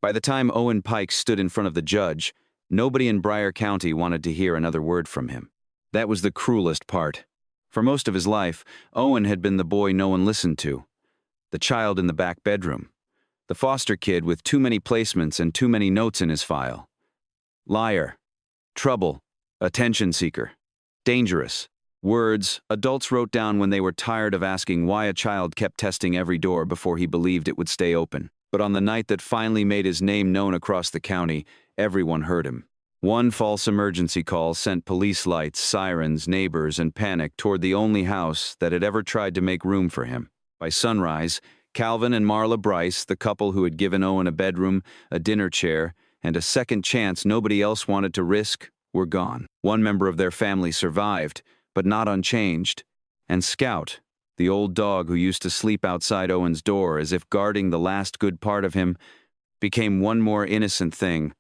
By the time Owen Pike stood in front of the judge, nobody in Bryer County wanted to hear another word from him. That was the cruelest part. For most of his life, Owen had been the boy no one listened to, the child in the back bedroom, the foster kid with too many placements and too many notes in his file. Liar, trouble, attention seeker, dangerous. Words adults wrote down when they were tired of asking why a child kept testing every door before he believed it would stay open. But on the night that finally made his name known across the county, everyone heard him. One false emergency call sent police lights, sirens, neighbors, and panic toward the only house that had ever tried to make room for him. By sunrise, Calvin and Marla Bryce, the couple who had given Owen a bedroom, a dinner chair, and a second chance nobody else wanted to risk, were gone. One member of their family survived, but not unchanged, and Scout, the old dog who used to sleep outside Owen's door as if guarding the last good part of him, became one more innocent thing,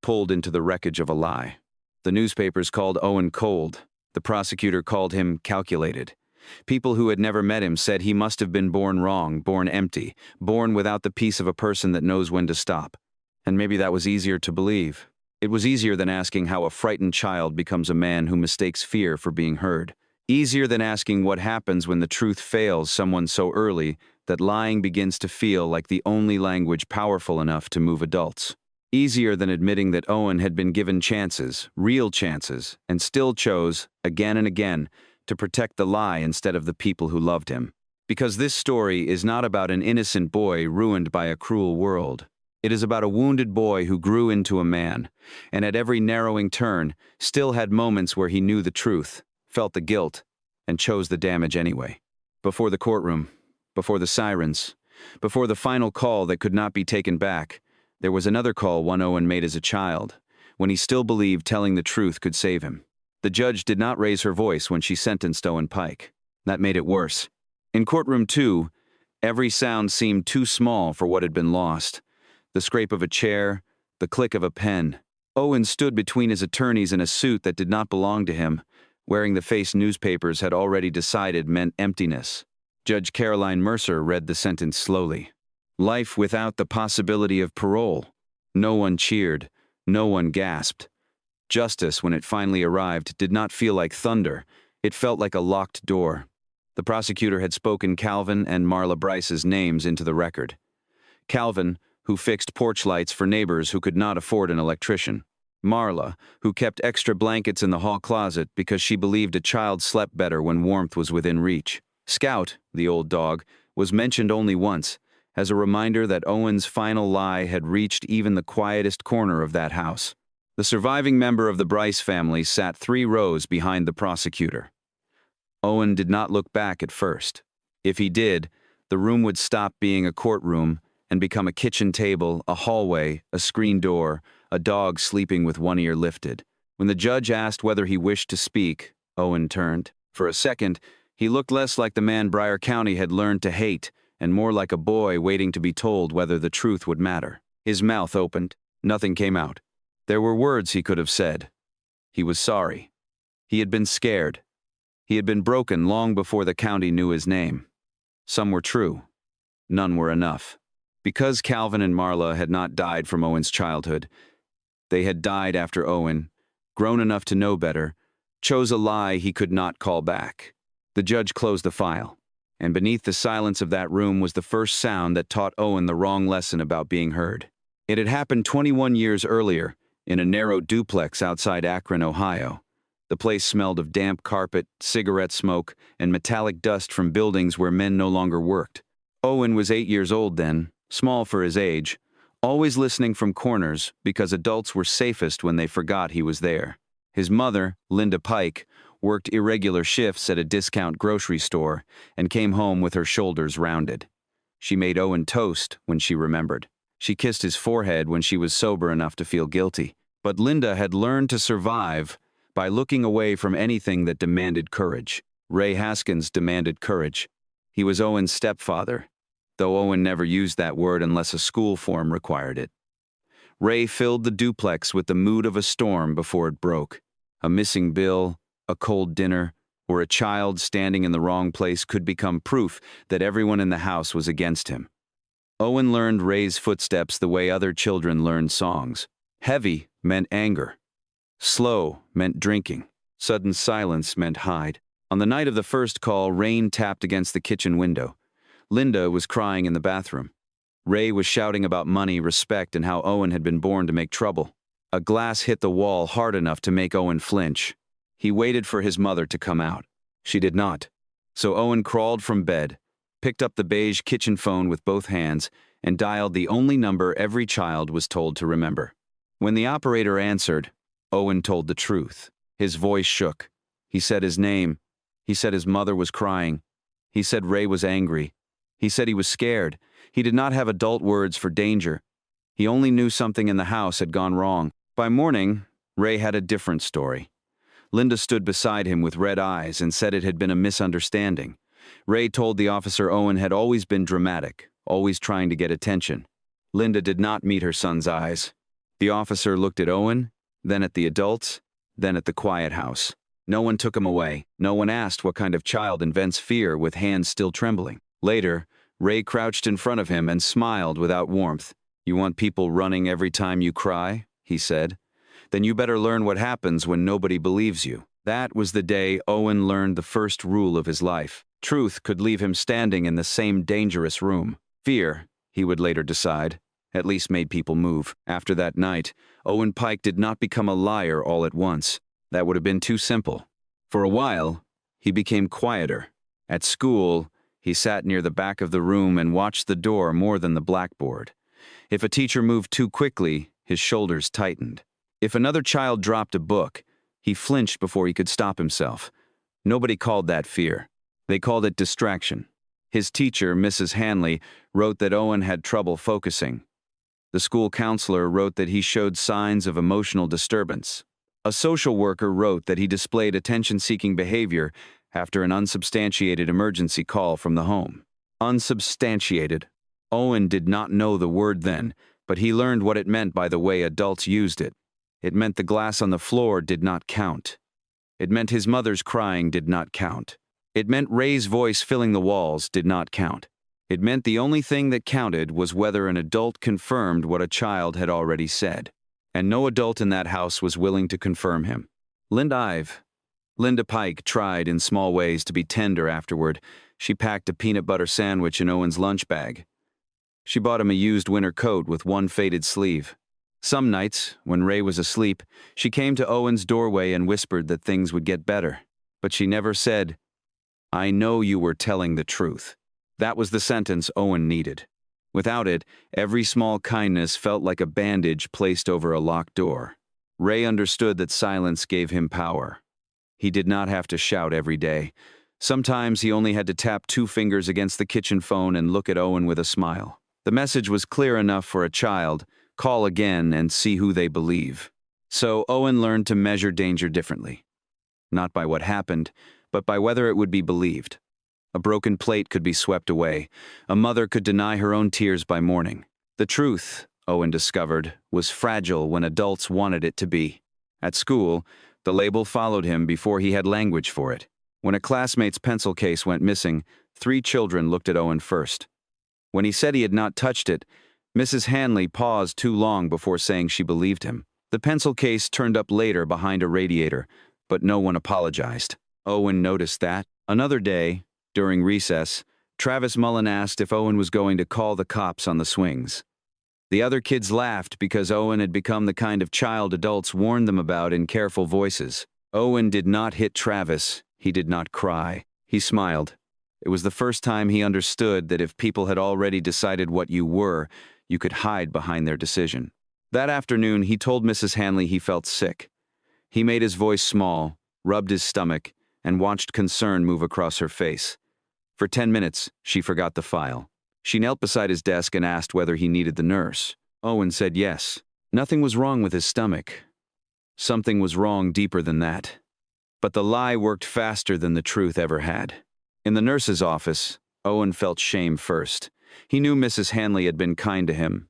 pulled into the wreckage of a lie. The newspapers called Owen cold. The prosecutor called him calculated. People who had never met him said he must have been born wrong, born empty, born without the peace of a person that knows when to stop. And maybe that was easier to believe. It was easier than asking how a frightened child becomes a man who mistakes fear for being heard. Easier than asking what happens when the truth fails someone so early that lying begins to feel like the only language powerful enough to move adults. Easier than admitting that Owen had been given chances, real chances, and still chose, again and again, to protect the lie instead of the people who loved him. Because this story is not about an innocent boy ruined by a cruel world. It is about a wounded boy who grew into a man, and at every narrowing turn, still had moments where he knew the truth, felt the guilt, and chose the damage anyway. Before the courtroom, before the sirens, before the final call that could not be taken back, there was another call one Owen made as a child, when he still believed telling the truth could save him. The judge did not raise her voice when she sentenced Owen Pike. That made it worse. In courtroom 2, every sound seemed too small for what had been lost. The scrape of a chair, the click of a pen. Owen stood between his attorneys in a suit that did not belong to him, wearing the face newspapers had already decided meant emptiness. Judge Caroline Mercer read the sentence slowly. Life without the possibility of parole. No one cheered. No one gasped. Justice, when it finally arrived, did not feel like thunder. It felt like a locked door. The prosecutor had spoken Calvin and Marla Bryce's names into the record. Calvin, who fixed porch lights for neighbors who could not afford an electrician. Marla, who kept extra blankets in the hall closet because she believed a child slept better when warmth was within reach. Scout, the old dog, was mentioned only once, as a reminder that Owen's final lie had reached even the quietest corner of that house. The surviving member of the Bryce family sat 3 rows behind the prosecutor. Owen did not look back at first. If he did, the room would stop being a courtroom and become a kitchen table, a hallway, a screen door, a dog sleeping with one ear lifted. When the judge asked whether he wished to speak, Owen turned. For a second, he looked less like the man Bryer County had learned to hate and more like a boy waiting to be told whether the truth would matter. His mouth opened. Nothing came out. There were words he could have said. He was sorry. He had been scared. He had been broken long before the county knew his name. Some were true. None were enough. Because Calvin and Marla had not died from Owen's childhood, they had died after Owen, grown enough to know better, chose a lie he could not call back. The judge closed the file, and beneath the silence of that room was the first sound that taught Owen the wrong lesson about being heard. It had happened 21 years earlier, in a narrow duplex outside Akron, Ohio. The place smelled of damp carpet, cigarette smoke, and metallic dust from buildings where men no longer worked. Owen was 8 years old then, small for his age, always listening from corners because adults were safest when they forgot he was there. His mother, Linda Pike, worked irregular shifts at a discount grocery store and came home with her shoulders rounded. She made Owen toast when she remembered. She kissed his forehead when she was sober enough to feel guilty. But Linda had learned to survive by looking away from anything that demanded courage. Ray Haskins demanded courage. He was Owen's stepfather, though Owen never used that word unless a school form required it. Ray filled the duplex with the mood of a storm before it broke. A missing bill, a cold dinner, or a child standing in the wrong place could become proof that everyone in the house was against him. Owen learned Ray's footsteps the way other children learned songs. Heavy meant anger. Slow meant drinking. Sudden silence meant hide. On the night of the first call, rain tapped against the kitchen window. Linda was crying in the bathroom. Ray was shouting about money, respect, and how Owen had been born to make trouble. A glass hit the wall hard enough to make Owen flinch. He waited for his mother to come out. She did not. So Owen crawled from bed, picked up the beige kitchen phone with both hands, and dialed the only number every child was told to remember. When the operator answered, Owen told the truth. His voice shook. He said his name. He said his mother was crying. He said Ray was angry. He said he was scared. He did not have adult words for danger. He only knew something in the house had gone wrong. By morning, Ray had a different story. Linda stood beside him with red eyes and said it had been a misunderstanding. Ray told the officer Owen had always been dramatic, always trying to get attention. Linda did not meet her son's eyes. The officer looked at Owen, then at the adults, then at the quiet house. No one took him away. No one asked what kind of child invents fear with hands still trembling. Later, Ray crouched in front of him and smiled without warmth. "You want people running every time you cry?" he said. "Then you better learn what happens when nobody believes you." That was the day Owen learned the first rule of his life. Truth could leave him standing in the same dangerous room. Fear, he would later decide, at least made people move. After that night, Owen Pike did not become a liar all at once. That would have been too simple. For a while, he became quieter. At school, he sat near the back of the room and watched the door more than the blackboard. If a teacher moved too quickly, his shoulders tightened. If another child dropped a book, he flinched before he could stop himself. Nobody called that fear. They called it distraction. His teacher, Mrs. Hanley, wrote that Owen had trouble focusing. The school counselor wrote that he showed signs of emotional disturbance. A social worker wrote that he displayed attention-seeking behavior after an unsubstantiated emergency call from the home. Unsubstantiated. Owen did not know the word then, but he learned what it meant by the way adults used it. It meant the glass on the floor did not count. It meant his mother's crying did not count. It meant Ray's voice filling the walls did not count. It meant the only thing that counted was whether an adult confirmed what a child had already said. And no adult in that house was willing to confirm him. Linda Pike tried in small ways to be tender afterward. She packed a peanut butter sandwich in Owen's lunch bag. She bought him a used winter coat with one faded sleeve. Some nights, when Ray was asleep, she came to Owen's doorway and whispered that things would get better. But she never said, "I know you were telling the truth." That was the sentence Owen needed. Without it, every small kindness felt like a bandage placed over a locked door. Ray understood that silence gave him power. He did not have to shout every day. Sometimes he only had to tap 2 fingers against the kitchen phone and look at Owen with a smile. The message was clear enough for a child: call again and see who they believe. So Owen learned to measure danger differently. Not by what happened, but by whether it would be believed. A broken plate could be swept away. A mother could deny her own tears by morning. The truth, Owen discovered, was fragile when adults wanted it to be. At school, the label followed him before he had language for it. When a classmate's pencil case went missing, 3 children looked at Owen first. When he said he had not touched it, Mrs. Hanley paused too long before saying she believed him. The pencil case turned up later behind a radiator, but no one apologized. Owen noticed that. Another day, during recess, Travis Mullen asked if Owen was going to call the cops on the swings. The other kids laughed because Owen had become the kind of child adults warned them about in careful voices. Owen did not hit Travis. He did not cry. He smiled. It was the first time he understood that if people had already decided what you were, you could hide behind their decision. That afternoon, he told Mrs. Hanley he felt sick. He made his voice small, rubbed his stomach, and watched concern move across her face. For 10 minutes, she forgot the file. She knelt beside his desk and asked whether he needed the nurse. Owen said yes. Nothing was wrong with his stomach. Something was wrong deeper than that. But the lie worked faster than the truth ever had. In the nurse's office, Owen felt shame first. He knew Mrs. Hanley had been kind to him.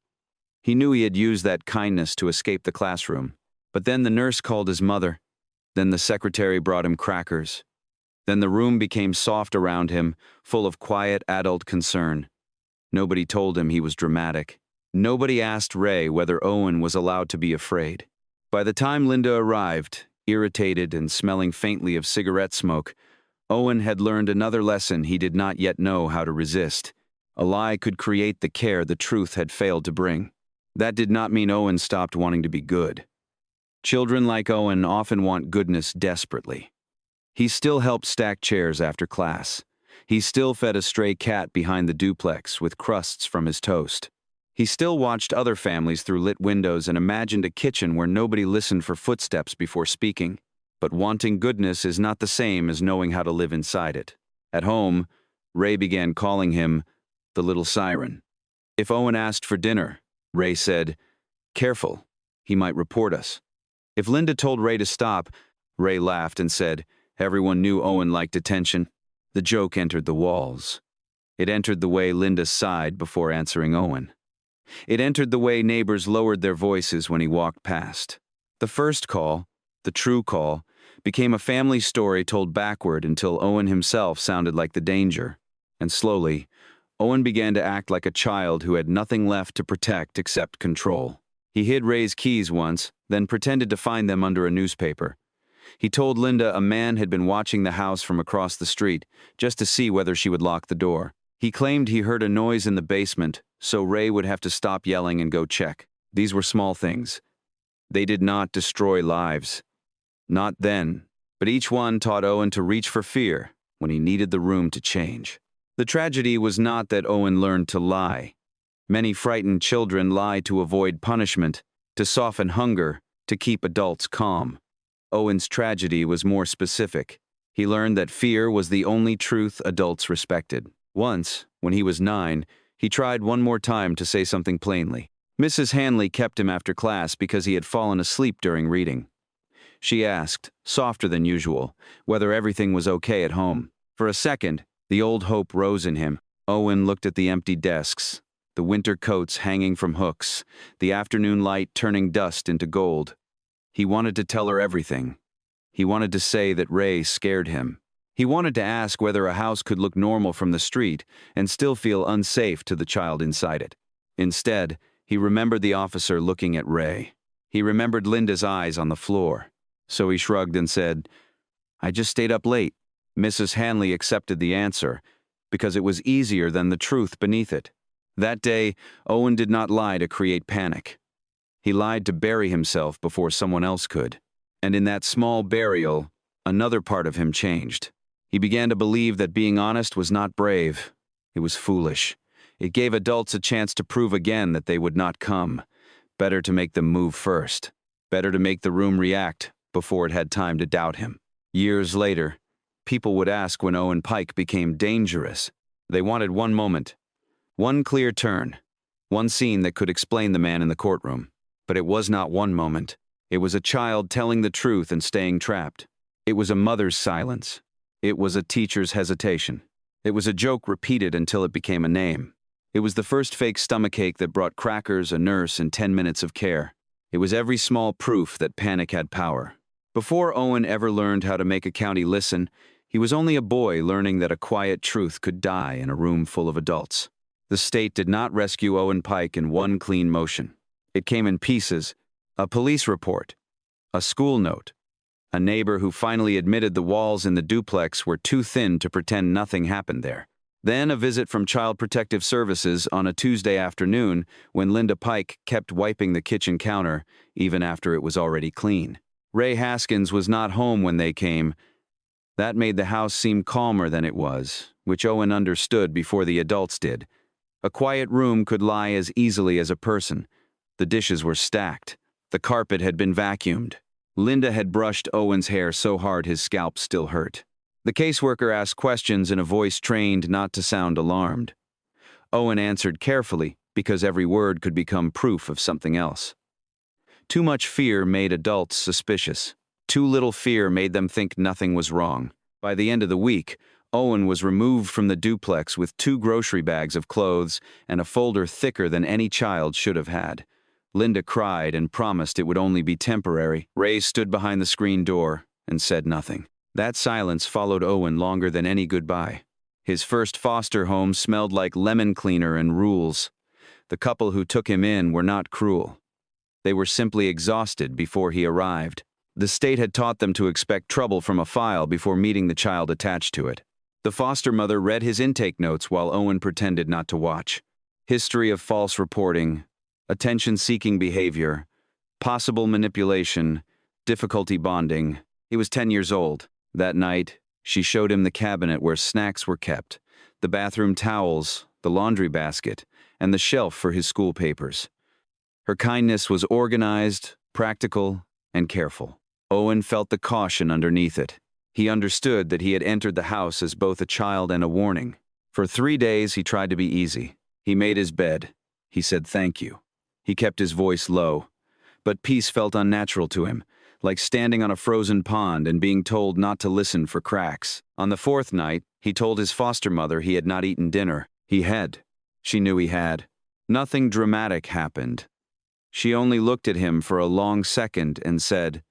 He knew he had used that kindness to escape the classroom. But then the nurse called his mother. Then the secretary brought him crackers. Then the room became soft around him, full of quiet adult concern. Nobody told him he was dramatic. Nobody asked Ray whether Owen was allowed to be afraid. By the time Linda arrived, irritated and smelling faintly of cigarette smoke, Owen had learned another lesson he did not yet know how to resist. A lie could create the care the truth had failed to bring. That did not mean Owen stopped wanting to be good. Children like Owen often want goodness desperately. He still helped stack chairs after class. He still fed a stray cat behind the duplex with crusts from his toast. He still watched other families through lit windows and imagined a kitchen where nobody listened for footsteps before speaking. But wanting goodness is not the same as knowing how to live inside it. At home, Ray began calling him the little siren. If Owen asked for dinner, Ray said, "Careful, he might report us." If Linda told Ray to stop, Ray laughed and said, everyone knew Owen liked attention. The joke entered the walls. It entered the way Linda sighed before answering Owen. It entered the way neighbors lowered their voices when he walked past. The first call, the true call, became a family story told backward until Owen himself sounded like the danger. And slowly, Owen began to act like a child who had nothing left to protect except control. He hid Ray's keys once, then pretended to find them under a newspaper. He told Linda a man had been watching the house from across the street, just to see whether she would lock the door. He claimed he heard a noise in the basement, so Ray would have to stop yelling and go check. These were small things. They did not destroy lives. Not then, but each one taught Owen to reach for fear when he needed the room to change. The tragedy was not that Owen learned to lie. Many frightened children lie to avoid punishment, to soften hunger, to keep adults calm. Owen's tragedy was more specific. He learned that fear was the only truth adults respected. Once, when he was 9, he tried one more time to say something plainly. Mrs. Hanley kept him after class because he had fallen asleep during reading. She asked, softer than usual, whether everything was okay at home. For a second, the old hope rose in him. Owen looked at the empty desks, the winter coats hanging from hooks, the afternoon light turning dust into gold. He wanted to tell her everything. He wanted to say that Ray scared him. He wanted to ask whether a house could look normal from the street and still feel unsafe to the child inside it. Instead, he remembered the officer looking at Ray. He remembered Linda's eyes on the floor. So he shrugged and said, "I just stayed up late." Mrs. Hanley accepted the answer because it was easier than the truth beneath it. That day, Owen did not lie to create panic. He lied to bury himself before someone else could. And in that small burial, another part of him changed. He began to believe that being honest was not brave. It was foolish. It gave adults a chance to prove again that they would not come. Better to make them move first. Better to make the room react before it had time to doubt him. Years later, people would ask when Owen Pike became dangerous. They wanted one moment, one clear turn, one scene that could explain the man in the courtroom. But it was not one moment. It was a child telling the truth and staying trapped. It was a mother's silence. It was a teacher's hesitation. It was a joke repeated until it became a name. It was the first fake stomachache that brought crackers, a nurse, and 10 minutes of care. It was every small proof that panic had power. Before Owen ever learned how to make a county listen, he was only a boy learning that a quiet truth could die in a room full of adults. The state did not rescue Owen Pike in one clean motion. It came in pieces: a police report, a school note, a neighbor who finally admitted the walls in the duplex were too thin to pretend nothing happened there. Then a visit from Child Protective Services on a Tuesday afternoon when Linda Pike kept wiping the kitchen counter even after it was already clean. Ray Haskins was not home when they came. That made the house seem calmer than it was, which Owen understood before the adults did. A quiet room could lie as easily as a person. The dishes were stacked. The carpet had been vacuumed. Linda had brushed Owen's hair so hard his scalp still hurt. The caseworker asked questions in a voice trained not to sound alarmed. Owen answered carefully because every word could become proof of something else. Too much fear made adults suspicious. Too little fear made them think nothing was wrong. By the end of the week, Owen was removed from the duplex with 2 grocery bags of clothes and a folder thicker than any child should have had. Linda cried and promised it would only be temporary. Ray stood behind the screen door and said nothing. That silence followed Owen longer than any goodbye. His first foster home smelled like lemon cleaner and rules. The couple who took him in were not cruel. They were simply exhausted before he arrived. The state had taught them to expect trouble from a file before meeting the child attached to it. The foster mother read his intake notes while Owen pretended not to watch. History of false reporting, attention-seeking behavior, possible manipulation, difficulty bonding. He was 10 years old. That night, she showed him the cabinet where snacks were kept, the bathroom towels, the laundry basket, and the shelf for his school papers. Her kindness was organized, practical, and careful. Owen felt the caution underneath it. He understood that he had entered the house as both a child and a warning. For 3 days, he tried to be easy. He made his bed. He said thank you. He kept his voice low. But peace felt unnatural to him, like standing on a frozen pond and being told not to listen for cracks. On the 4th night, he told his foster mother he had not eaten dinner. He had. She knew he had. Nothing dramatic happened. She only looked at him for a long second and said,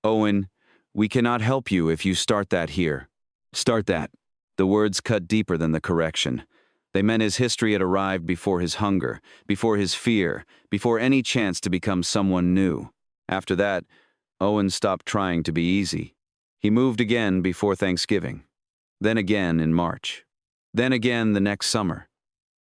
"Owen, we cannot help you if you start that here." Start that. The words cut deeper than the correction. They meant his history had arrived before his hunger, before his fear, before any chance to become someone new. After that, Owen stopped trying to be easy. He moved again before Thanksgiving. Then again in March. Then again the next summer.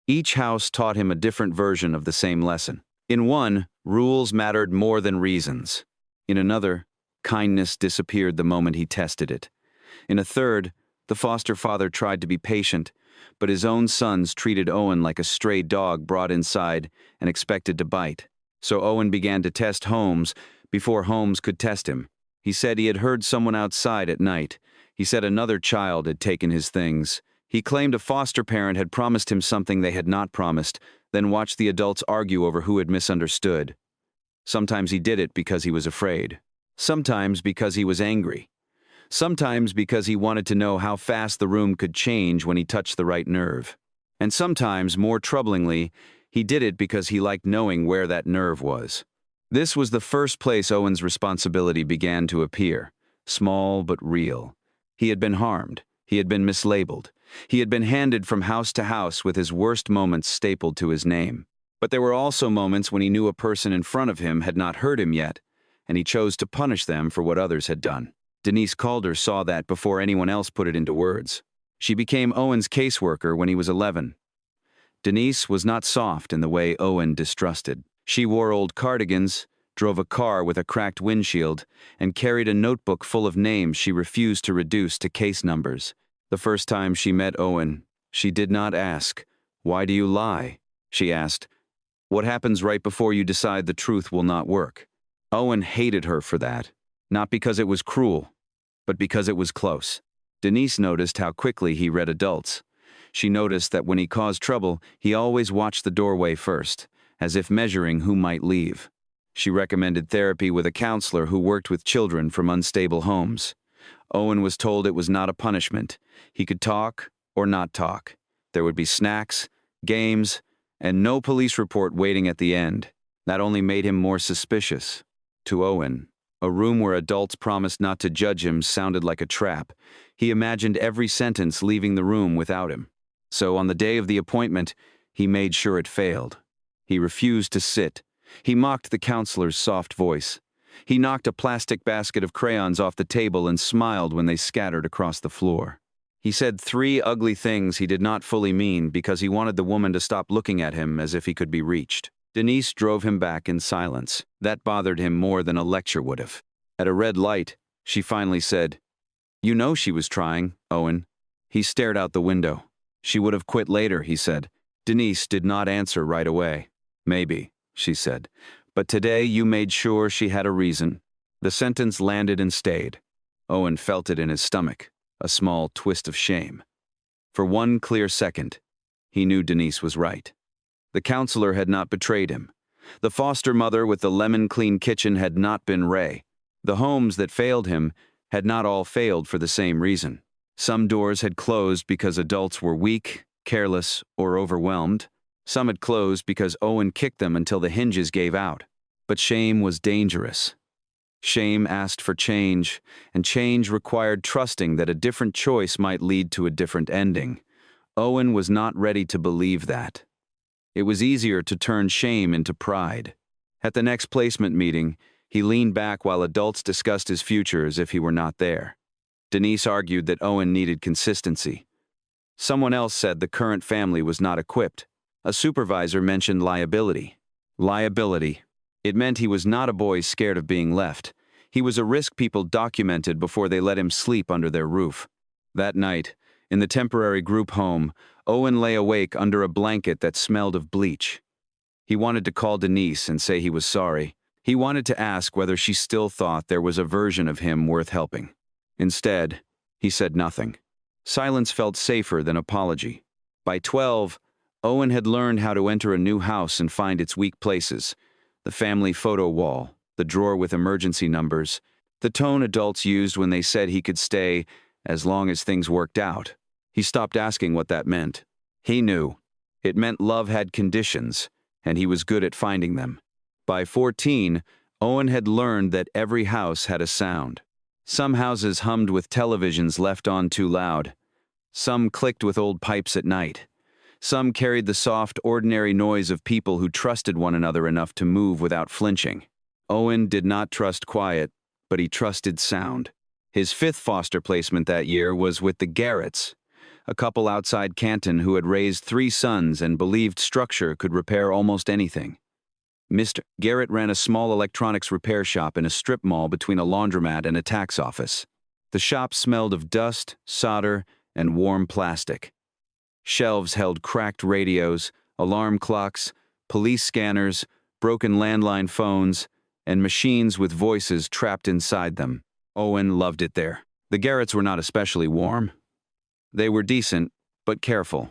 Each house taught him a different version of the same lesson. In one, rules mattered more than reasons. In another, kindness disappeared the moment he tested it. In a third, the foster father tried to be patient, but his own sons treated Owen like a stray dog brought inside and expected to bite. So Owen began to test homes before homes could test him. He said he had heard someone outside at night. He said another child had taken his things. He claimed a foster parent had promised him something they had not promised, then watched the adults argue over who had misunderstood. Sometimes he did it because he was afraid. Sometimes because he was angry. Sometimes because he wanted to know how fast the room could change when he touched the right nerve. And sometimes, more troublingly, he did it because he liked knowing where that nerve was. This was the first place Owen's responsibility began to appear, small but real. He had been harmed. He had been mislabeled. He had been handed from house to house with his worst moments stapled to his name. But there were also moments when he knew a person in front of him had not heard him yet, and he chose to punish them for what others had done. Denise Calder saw that before anyone else put it into words. She became Owen's caseworker when he was 11. Denise was not soft in the way Owen distrusted. She wore old cardigans, drove a car with a cracked windshield, and carried a notebook full of names she refused to reduce to case numbers. The first time she met Owen, she did not ask, "Why do you lie?" She asked, "What happens right before you decide the truth will not work?" Owen hated her for that, not because it was cruel, but because it was close. Denise noticed how quickly he read adults. She noticed that when he caused trouble, he always watched the doorway first, as if measuring who might leave. She recommended therapy with a counselor who worked with children from unstable homes. Owen was told it was not a punishment. He could talk or not talk. There would be snacks, games, and no police report waiting at the end. That only made him more suspicious. To Owen, a room where adults promised not to judge him sounded like a trap. He imagined every sentence leaving the room without him. So on the day of the appointment, he made sure it failed. He refused to sit. He mocked the counselor's soft voice. He knocked a plastic basket of crayons off the table and smiled when they scattered across the floor. He said 3 ugly things he did not fully mean because he wanted the woman to stop looking at him as if he could be reached. Denise drove him back in silence. That bothered him more than a lecture would have. At a red light, she finally said, "You know she was trying, Owen." He stared out the window. "She would have quit later," he said. Denise did not answer right away. "Maybe," she said, "but today you made sure she had a reason." The sentence landed and stayed. Owen felt it in his stomach, a small twist of shame. For one clear second, he knew Denise was right. The counselor had not betrayed him. The foster mother with the lemon-clean kitchen had not been Ray. The homes that failed him had not all failed for the same reason. Some doors had closed because adults were weak, careless, or overwhelmed. Some had closed because Owen kicked them until the hinges gave out. But shame was dangerous. Shame asked for change, and change required trusting that a different choice might lead to a different ending. Owen was not ready to believe that. It was easier to turn shame into pride. At the next placement meeting, he leaned back while adults discussed his future as if he were not there. Denise argued that Owen needed consistency. Someone else said the current family was not equipped. A supervisor mentioned liability. Liability. It meant he was not a boy scared of being left. He was a risk people documented before they let him sleep under their roof. That night, in the temporary group home, Owen lay awake under a blanket that smelled of bleach. He wanted to call Denise and say he was sorry. He wanted to ask whether she still thought there was a version of him worth helping. Instead, he said nothing. Silence felt safer than apology. By 12, Owen had learned how to enter a new house and find its weak places. The family photo wall, the drawer with emergency numbers, the tone adults used when they said he could stay as long as things worked out. He stopped asking what that meant. He knew. It meant love had conditions, and he was good at finding them. By 14, Owen had learned that every house had a sound. Some houses hummed with televisions left on too loud. Some clicked with old pipes at night. Some carried the soft, ordinary noise of people who trusted one another enough to move without flinching. Owen did not trust quiet, but he trusted sound. His fifth foster placement that year was with the Garretts, a couple outside Canton who had raised 3 sons and believed structure could repair almost anything. Mr. Garrett ran a small electronics repair shop in a strip mall between a laundromat and a tax office. The shop smelled of dust, solder, and warm plastic. Shelves held cracked radios, alarm clocks, police scanners, broken landline phones, and machines with voices trapped inside them. Owen loved it there. The Garretts were not especially warm. They were decent, but careful.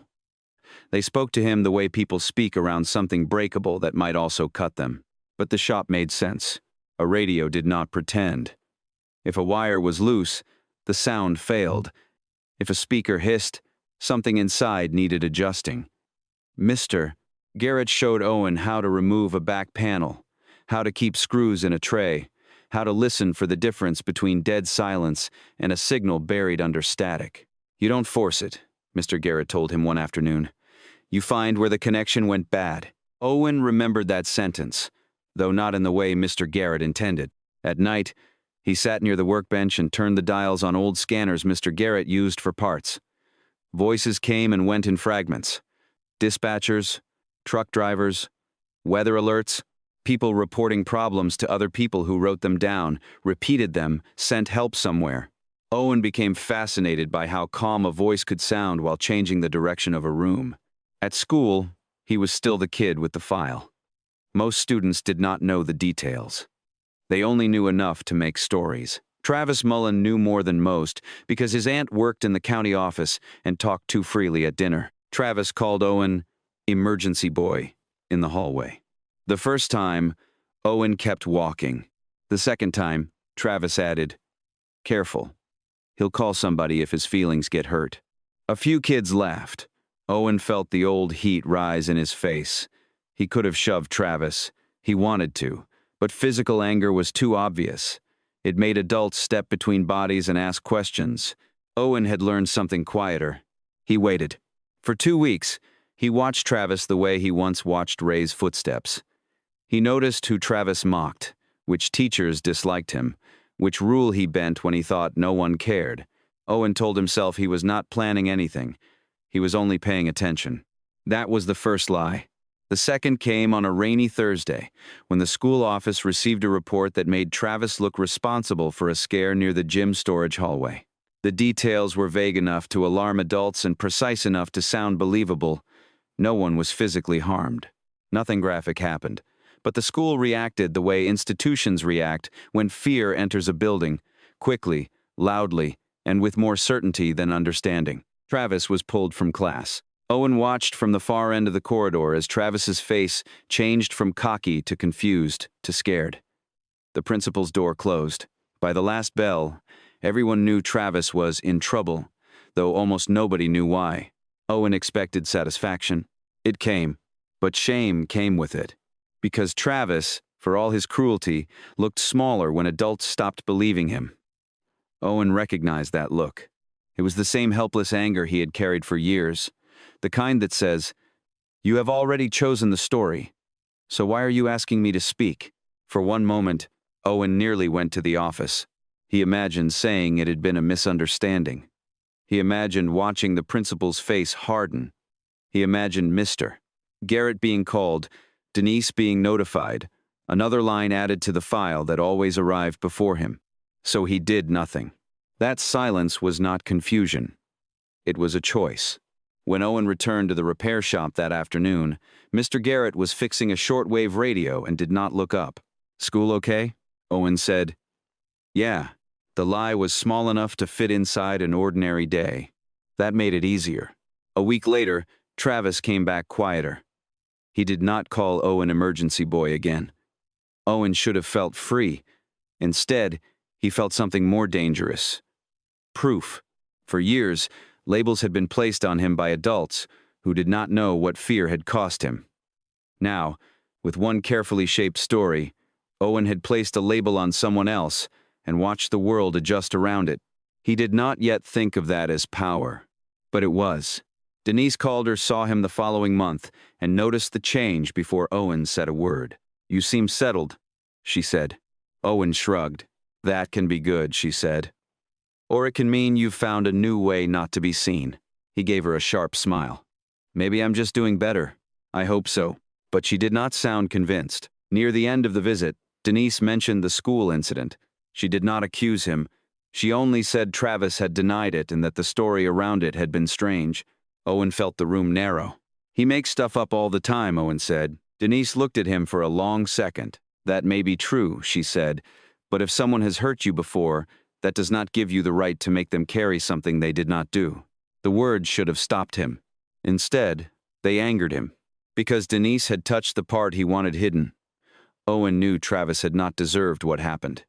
They spoke to him the way people speak around something breakable that might also cut them. But the shop made sense. A radio did not pretend. If a wire was loose, the sound failed. If a speaker hissed, something inside needed adjusting. Mr. Garrett showed Owen how to remove a back panel, how to keep screws in a tray, how to listen for the difference between dead silence and a signal buried under static. You don't force it, Mr. Garrett told him one afternoon. You find where the connection went bad. Owen remembered that sentence, though not in the way Mr. Garrett intended. At night, he sat near the workbench and turned the dials on old scanners Mr. Garrett used for parts. Voices came and went in fragments. Dispatchers, truck drivers, weather alerts, people reporting problems to other people who wrote them down, repeated them, sent help somewhere. Owen became fascinated by how calm a voice could sound while changing the direction of a room. At school, he was still the kid with the file. Most students did not know the details. They only knew enough to make stories. Travis Mullen knew more than most because his aunt worked in the county office and talked too freely at dinner. Travis called Owen emergency boy in the hallway. The first time, Owen kept walking. The second time, Travis added, "Careful. He'll call somebody if his feelings get hurt." A few kids laughed. Owen felt the old heat rise in his face. He could have shoved Travis. He wanted to, but physical anger was too obvious. It made adults step between bodies and ask questions. Owen had learned something quieter. He waited. For 2 weeks, he watched Travis the way he once watched Ray's footsteps. He noticed who Travis mocked, which teachers disliked him, which rule he bent when he thought no one cared. Owen told himself he was not planning anything. He was only paying attention. That was the first lie. The second came on a rainy Thursday, when the school office received a report that made Travis look responsible for a scare near the gym storage hallway. The details were vague enough to alarm adults and precise enough to sound believable. No one was physically harmed. Nothing graphic happened. But the school reacted the way institutions react when fear enters a building, quickly, loudly, and with more certainty than understanding. Travis was pulled from class. Owen watched from the far end of the corridor as Travis's face changed from cocky to confused to scared. The principal's door closed. By the last bell, everyone knew Travis was in trouble, though almost nobody knew why. Owen expected satisfaction. It came, but shame came with it. Because Travis, for all his cruelty, looked smaller when adults stopped believing him. Owen recognized that look. It was the same helpless anger he had carried for years. The kind that says, "You have already chosen the story, so why are you asking me to speak?" For one moment, Owen nearly went to the office. He imagined saying it had been a misunderstanding. He imagined watching the principal's face harden. He imagined Mr. Garrett being called, Denise being notified, another line added to the file that always arrived before him. So he did nothing. That silence was not confusion. It was a choice. When Owen returned to the repair shop that afternoon, Mr. Garrett was fixing a shortwave radio and did not look up. "School okay?" Owen said. Yeah. The lie was small enough to fit inside an ordinary day. That made it easier. A week later, Travis came back quieter. He did not call Owen emergency boy again. Owen should have felt free. Instead, he felt something more dangerous. Proof. For years, labels had been placed on him by adults who did not know what fear had cost him. Now, with one carefully shaped story, Owen had placed a label on someone else and watched the world adjust around it. He did not yet think of that as power, but it was. Denise Calder saw him the following month and noticed the change before Owen said a word. "You seem settled," she said. Owen shrugged. "That can be good," she said. "Or it can mean you've found a new way not to be seen." He gave her a sharp smile. "Maybe I'm just doing better." "I hope so." But she did not sound convinced. Near the end of the visit, Denise mentioned the school incident. She did not accuse him. She only said Travis had denied it and that the story around it had been strange. Owen felt the room narrow. "He makes stuff up all the time," Owen said. Denise looked at him for a long second. "That may be true," she said, "but if someone has hurt you before, that does not give you the right to make them carry something they did not do." The words should have stopped him. Instead, they angered him. Because Denise had touched the part he wanted hidden. Owen knew Travis had not deserved what happened.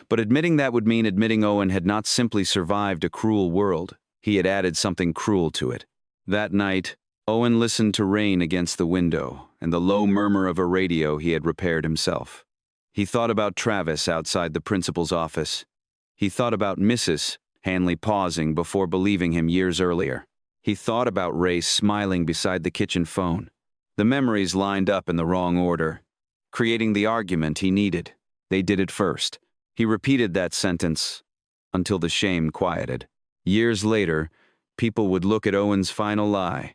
But admitting that would mean admitting Owen had not simply survived a cruel world. He had added something cruel to it. That night, Owen listened to rain against the window and the low murmur of a radio he had repaired himself. He thought about Travis outside the principal's office. He thought about Mrs. Hanley pausing before believing him years earlier. He thought about Ray smiling beside the kitchen phone. The memories lined up in the wrong order, creating the argument he needed. They did it first. He repeated that sentence until the shame quieted. Years later, people would look at Owen's final lie.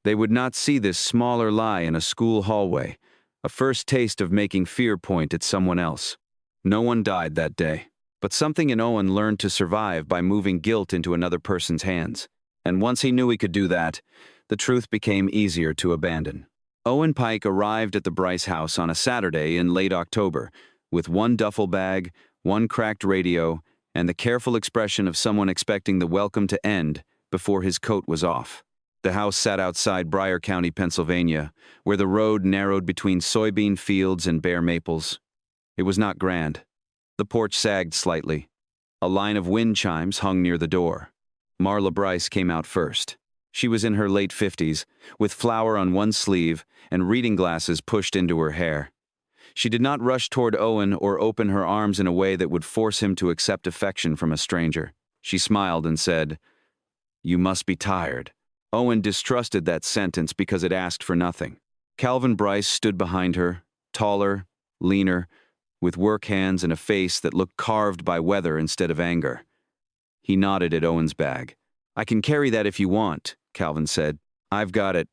They would not see this smaller lie in a school hallway, a first taste of making fear point at someone else. No one died that day, but something in Owen learned to survive by moving guilt into another person's hands. And once he knew he could do that, the truth became easier to abandon. Owen Pike arrived at the Bryce house on a Saturday in late October, with one duffel bag, one cracked radio, and the careful expression of someone expecting the welcome to end before his coat was off. The house sat outside Bryan County, Pennsylvania, where the road narrowed between soybean fields and bare maples. It was not grand. The porch sagged slightly. A line of wind chimes hung near the door. Marla Bryce came out first. She was in her late 50s, with flour on one sleeve and reading glasses pushed into her hair. She did not rush toward Owen or open her arms in a way that would force him to accept affection from a stranger. She smiled and said, "You must be tired." Owen distrusted that sentence because it asked for nothing. Calvin Bryce stood behind her, taller, leaner, with work hands and a face that looked carved by weather instead of anger. He nodded at Owen's bag. "I can carry that if you want," Calvin said. "I've got it."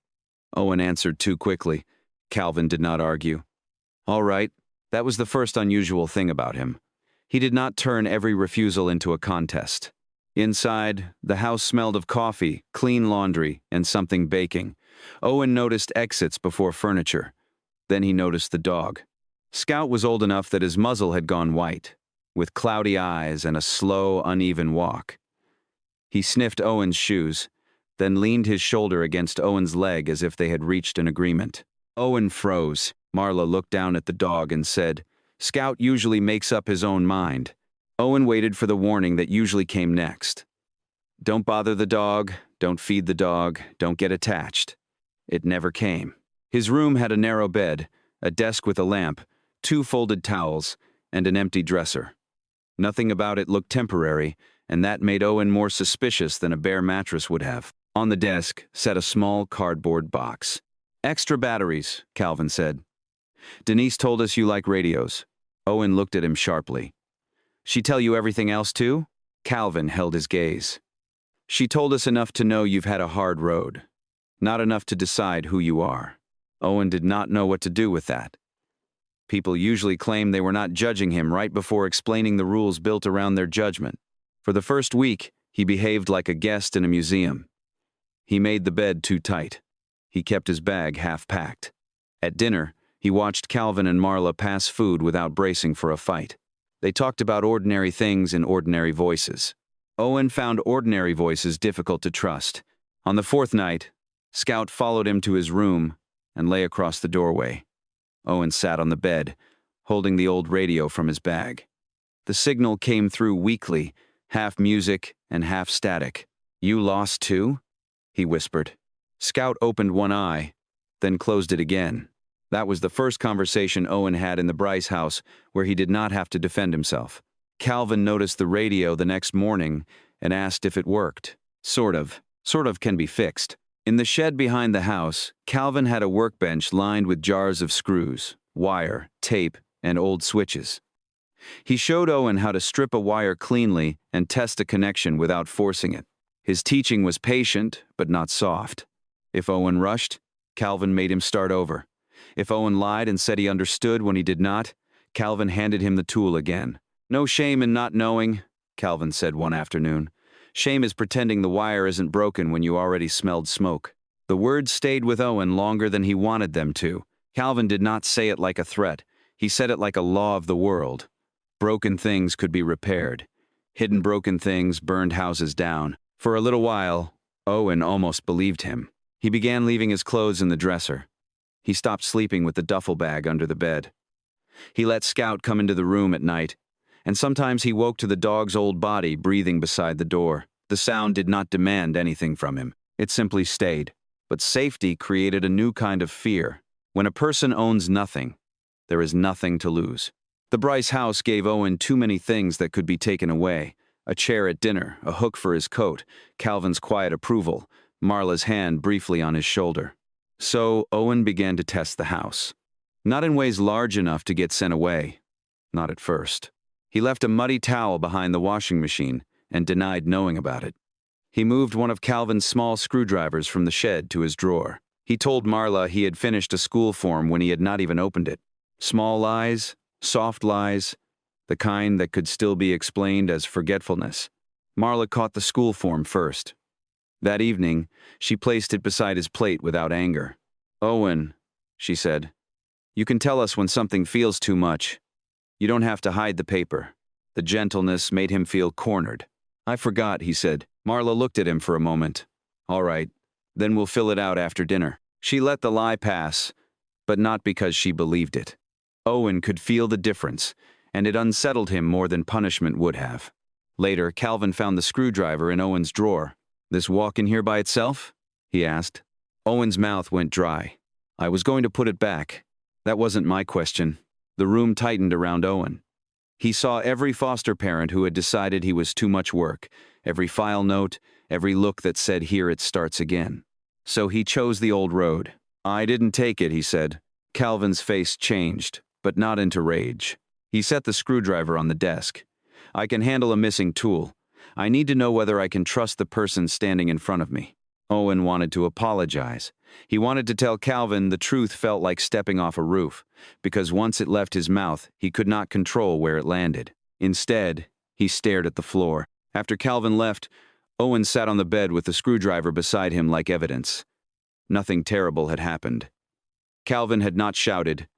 Owen answered too quickly. Calvin did not argue. All right, that was the first unusual thing about him. He did not turn every refusal into a contest. Inside, the house smelled of coffee, clean laundry, and something baking. Owen noticed exits before furniture. Then he noticed the dog. Scout was old enough that his muzzle had gone white, with cloudy eyes and a slow, uneven walk. He sniffed Owen's shoes, then leaned his shoulder against Owen's leg as if they had reached an agreement. Owen froze. Marla looked down at the dog and said, "Scout usually makes up his own mind." Owen waited for the warning that usually came next. "Don't bother the dog, don't feed the dog, don't get attached." It never came. His room had a narrow bed, a desk with a lamp, 2 folded towels, and an empty dresser. Nothing about it looked temporary, and that made Owen more suspicious than a bare mattress would have. On the desk sat a small cardboard box. "Extra batteries," Calvin said. "Denise told us you like radios." Owen looked at him sharply. "She tell you everything else too?" Calvin held his gaze. "She told us enough to know you've had a hard road. Not enough to decide who you are." Owen did not know what to do with that. People usually claim they were not judging him right before explaining the rules built around their judgment. For the first week, he behaved like a guest in a museum. He made the bed too tight. He kept his bag half-packed. At dinner, he watched Calvin and Marla pass food without bracing for a fight. They talked about ordinary things in ordinary voices. Owen found ordinary voices difficult to trust. On the fourth night, Scout followed him to his room and lay across the doorway. Owen sat on the bed, holding the old radio from his bag. The signal came through weakly, half music and half static. "You lost too?" he whispered. Scout opened one eye, then closed it again. That was the first conversation Owen had in the Bryce house where he did not have to defend himself. Calvin noticed the radio the next morning and asked if it worked. Sort of can be fixed. In the shed behind the house, Calvin had a workbench lined with jars of screws, wire, tape, and old switches. He showed Owen how to strip a wire cleanly and test a connection without forcing it. His teaching was patient, but not soft. If Owen rushed, Calvin made him start over. If Owen lied and said he understood when he did not, Calvin handed him the tool again. "No shame in not knowing," Calvin said one afternoon. "Shame is pretending the wire isn't broken when you already smelled smoke." The words stayed with Owen longer than he wanted them to. Calvin did not say it like a threat. He said it like a law of the world. Broken things could be repaired. Hidden broken things burned houses down. For a little while, Owen almost believed him. He began leaving his clothes in the dresser. He stopped sleeping with the duffel bag under the bed. He let Scout come into the room at night, and sometimes he woke to the dog's old body breathing beside the door. The sound did not demand anything from him. It simply stayed. But safety created a new kind of fear. When a person owns nothing, there is nothing to lose. The Bryce house gave Owen too many things that could be taken away. A chair at dinner, a hook for his coat, Calvin's quiet approval, Marla's hand briefly on his shoulder. So Owen began to test the house. Not in ways large enough to get sent away. Not at first. He left a muddy towel behind the washing machine and denied knowing about it. He moved one of Calvin's small screwdrivers from the shed to his drawer. He told Marla he had finished a school form when he had not even opened it. Small lies, soft lies, the kind that could still be explained as forgetfulness. Marla caught the school form first. That evening, she placed it beside his plate without anger. "Owen," she said, "you can tell us when something feels too much. You don't have to hide the paper." The gentleness made him feel cornered. "I forgot," he said. Marla looked at him for a moment. "All right, then we'll fill it out after dinner." She let the lie pass, but not because she believed it. Owen could feel the difference, and it unsettled him more than punishment would have. Later, Calvin found the screwdriver in Owen's drawer. "This walk in here by itself?" he asked. Owen's mouth went dry. "I was going to put it back. That wasn't my question." The room tightened around Owen. He saw every foster parent who had decided he was too much work, every file note, every look that said, "Here it starts again." So he chose the old road. "I didn't take it," he said. Calvin's face changed, but not into rage. He set the screwdriver on the desk. "I can handle a missing tool. I need to know whether I can trust the person standing in front of me." Owen wanted to apologize. He wanted to tell Calvin the truth felt like stepping off a roof, because once it left his mouth, he could not control where it landed. Instead, he stared at the floor. After Calvin left, Owen sat on the bed with the screwdriver beside him like evidence. Nothing terrible had happened. Calvin had not shouted.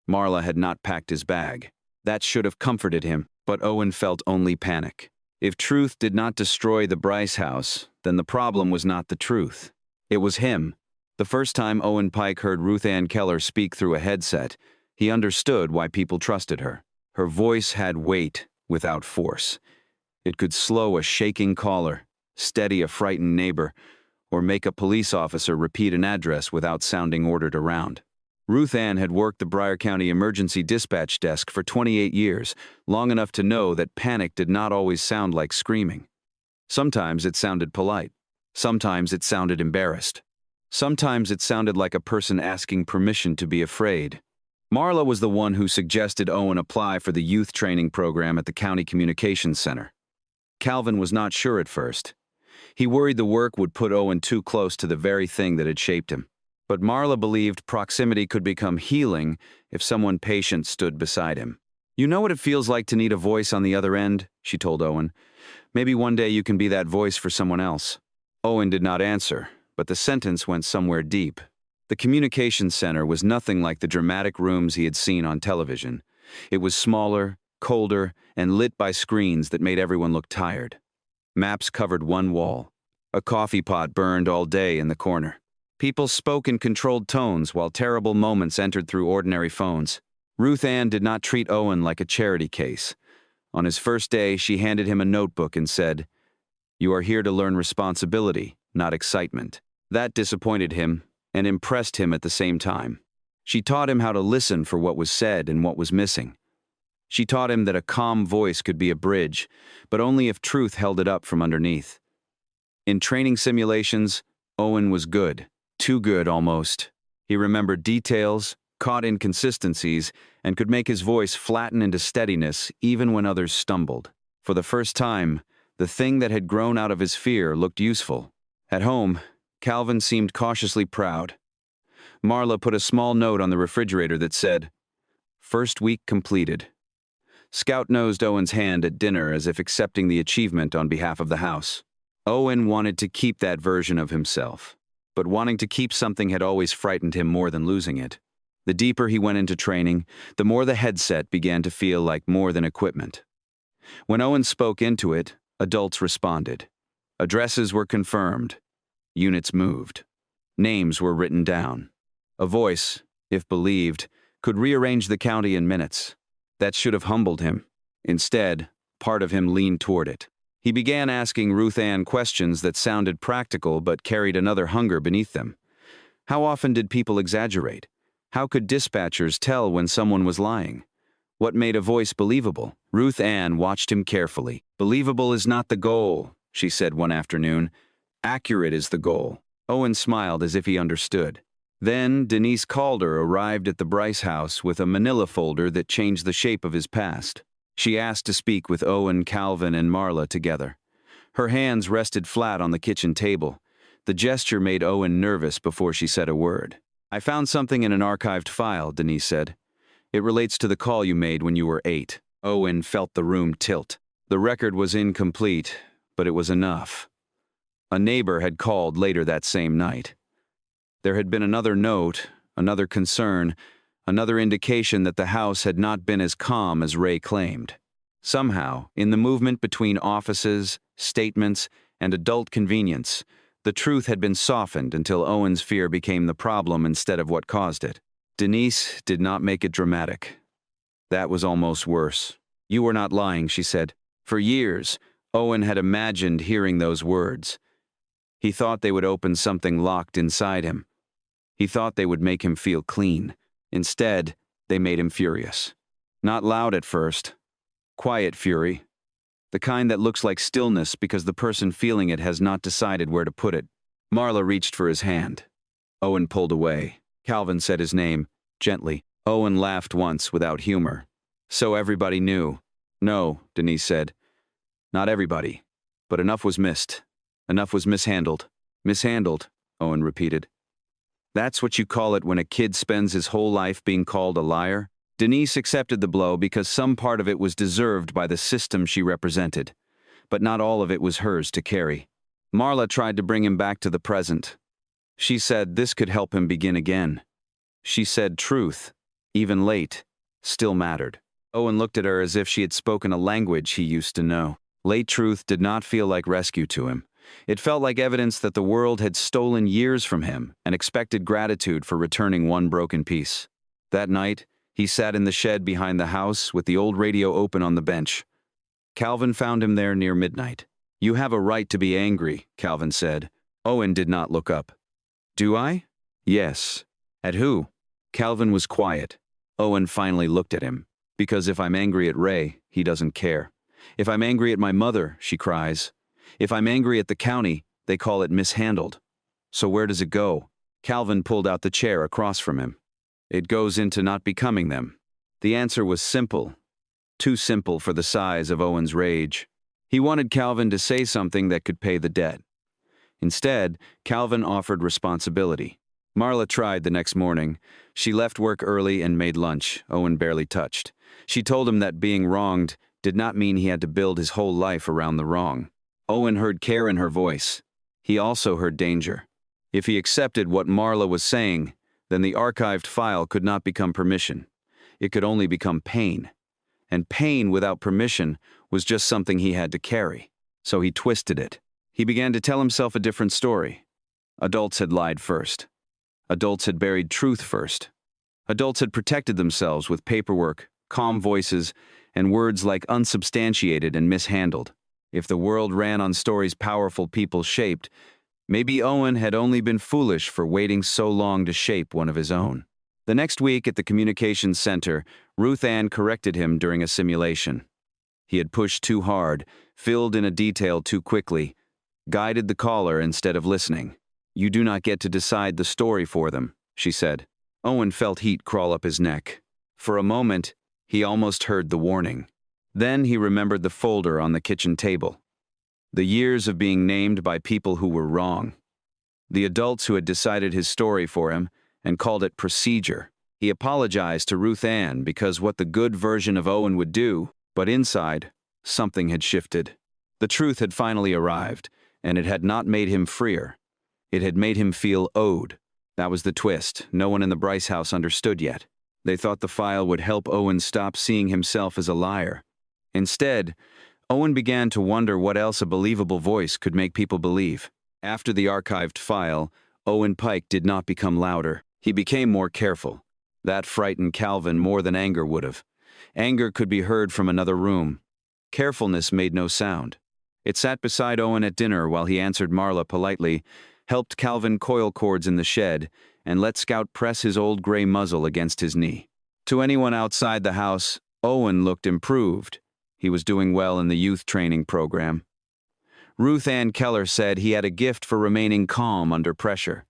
Marla had not packed his bag. That should have comforted him, but Owen felt only panic. If truth did not destroy the Bryce house, then the problem was not the truth. It was him. The first time Owen Pike heard Ruth Ann Keller speak through a headset, he understood why people trusted her. Her voice had weight without force. It could slow a shaking caller, steady a frightened neighbor, or make a police officer repeat an address without sounding ordered around. Ruth Ann had worked the Bryan County Emergency Dispatch Desk for 28 years, long enough to know that panic did not always sound like screaming. Sometimes it sounded polite. Sometimes it sounded embarrassed. Sometimes it sounded like a person asking permission to be afraid. Marla was the one who suggested Owen apply for the youth training program at the County Communications Center. Calvin was not sure at first. He worried the work would put Owen too close to the very thing that had shaped him. But Marla believed proximity could become healing if someone patient stood beside him. "You know what it feels like to need a voice on the other end," she told Owen. "Maybe one day you can be that voice for someone else." Owen did not answer, but the sentence went somewhere deep. The communications center was nothing like the dramatic rooms he had seen on television. It was smaller, colder, and lit by screens that made everyone look tired. Maps covered one wall. A coffee pot burned all day in the corner. People spoke in controlled tones while terrible moments entered through ordinary phones. Ruth Ann did not treat Owen like a charity case. On his first day, she handed him a notebook and said, "You are here to learn responsibility, not excitement." That disappointed him and impressed him at the same time. She taught him how to listen for what was said and what was missing. She taught him that a calm voice could be a bridge, but only if truth held it up from underneath. In training simulations, Owen was good, too good almost. He remembered details, caught inconsistencies, and could make his voice flatten into steadiness even when others stumbled. For the first time, the thing that had grown out of his fear looked useful. At home, Calvin seemed cautiously proud. Marla put a small note on the refrigerator that said, "First week completed." Scout-nosed Owen's hand at dinner as if accepting the achievement on behalf of the house. Owen wanted to keep that version of himself, but wanting to keep something had always frightened him more than losing it. The deeper he went into training, the more the headset began to feel like more than equipment. When Owen spoke into it, adults responded. Addresses were confirmed. Units moved. Names were written down. A voice, if believed, could rearrange the county in minutes. That should have humbled him. Instead, part of him leaned toward it. He began asking Ruth Ann questions that sounded practical but carried another hunger beneath them. How often did people exaggerate? How could dispatchers tell when someone was lying? What made a voice believable? Ruth Ann watched him carefully. "Believable is not the goal," she said one afternoon. "Accurate is the goal." Owen smiled as if he understood. Then Denise Calder arrived at the Bryce house with a manila folder that changed the shape of his past. She asked to speak with Owen, Calvin, and Marla together. Her hands rested flat on the kitchen table. The gesture made Owen nervous before she said a word. "I found something in an archived file," Denise said. "It relates to the call you made when you were 8. Owen felt the room tilt. The record was incomplete, but it was enough. A neighbor had called later that same night. There had been another note, another concern, another indication that the house had not been as calm as Ray claimed. Somehow, in the movement between offices, statements, and adult convenience, the truth had been softened until Owen's fear became the problem instead of what caused it. Denise did not make it dramatic. That was almost worse. "You were not lying," she said. For years, Owen had imagined hearing those words. He thought they would open something locked inside him. He thought they would make him feel clean. Instead, they made him furious. Not loud at first. Quiet fury. The kind that looks like stillness because the person feeling it has not decided where to put it. Marla reached for his hand. Owen pulled away. Calvin said his name, gently. Owen laughed once without humor. "So everybody knew." "No," Denise said. "Not everybody. But enough was missed. Enough was mishandled." "Mishandled," Owen repeated. "That's what you call it when a kid spends his whole life being called a liar?" Denise accepted the blow because some part of it was deserved by the system she represented, but not all of it was hers to carry. Marla tried to bring him back to the present. She said this could help him begin again. She said truth, even late, still mattered. Owen looked at her as if she had spoken a language he used to know. Late truth did not feel like rescue to him. It felt like evidence that the world had stolen years from him and expected gratitude for returning one broken piece. That night, he sat in the shed behind the house with the old radio open on the bench. Calvin found him there near midnight. "You have a right to be angry," Calvin said. Owen did not look up. "Do I?" "Yes." "At who?" Calvin was quiet. Owen finally looked at him. "Because if I'm angry at Ray, he doesn't care. If I'm angry at my mother, she cries. If I'm angry at the county, They call it mishandled. So where does it go? Calvin pulled out the chair across from him. It goes into not becoming them. The answer was simple. Too simple for the size of Owen's rage. He wanted Calvin to say something that could pay the debt. Instead, Calvin offered responsibility. Marla tried the next morning. She left work early and made lunch Owen barely touched. She told him that being wronged did not mean he had to build his whole life around the wrong. Owen heard care in her voice. He also heard danger. If he accepted what Marla was saying, then the archived file could not become permission. It could only become pain. And pain without permission was just something he had to carry. So he twisted it. He began to tell himself a different story. Adults had lied first. Adults had buried truth first. Adults had protected themselves with paperwork, calm voices, and words like unsubstantiated and mishandled. If the world ran on stories powerful people shaped, maybe Owen had only been foolish for waiting so long to shape one of his own. The next week at the communications center, Ruth Ann corrected him during a simulation. He had pushed too hard, filled in a detail too quickly, guided the caller instead of listening. "You do not get to decide the story for them," she said. Owen felt heat crawl up his neck. For a moment, he almost heard the warning. Then he remembered the folder on the kitchen table. The years of being named by people who were wrong. The adults who had decided his story for him and called it procedure. He apologized to Ruth Ann because what the good version of Owen would do, but inside, something had shifted. The truth had finally arrived, and it had not made him freer. It had made him feel owed. That was the twist. No one in the Bryce house understood yet. They thought the file would help Owen stop seeing himself as a liar. Instead, Owen began to wonder what else a believable voice could make people believe. After the archived file, Owen Pike did not become louder. He became more careful. That frightened Calvin more than anger would have. Anger could be heard from another room. Carefulness made no sound. It sat beside Owen at dinner while he answered Marla politely, helped Calvin coil cords in the shed, and let Scout press his old gray muzzle against his knee. To anyone outside the house, Owen looked improved. He was doing well in the youth training program. Ruth Ann Keller said he had a gift for remaining calm under pressure.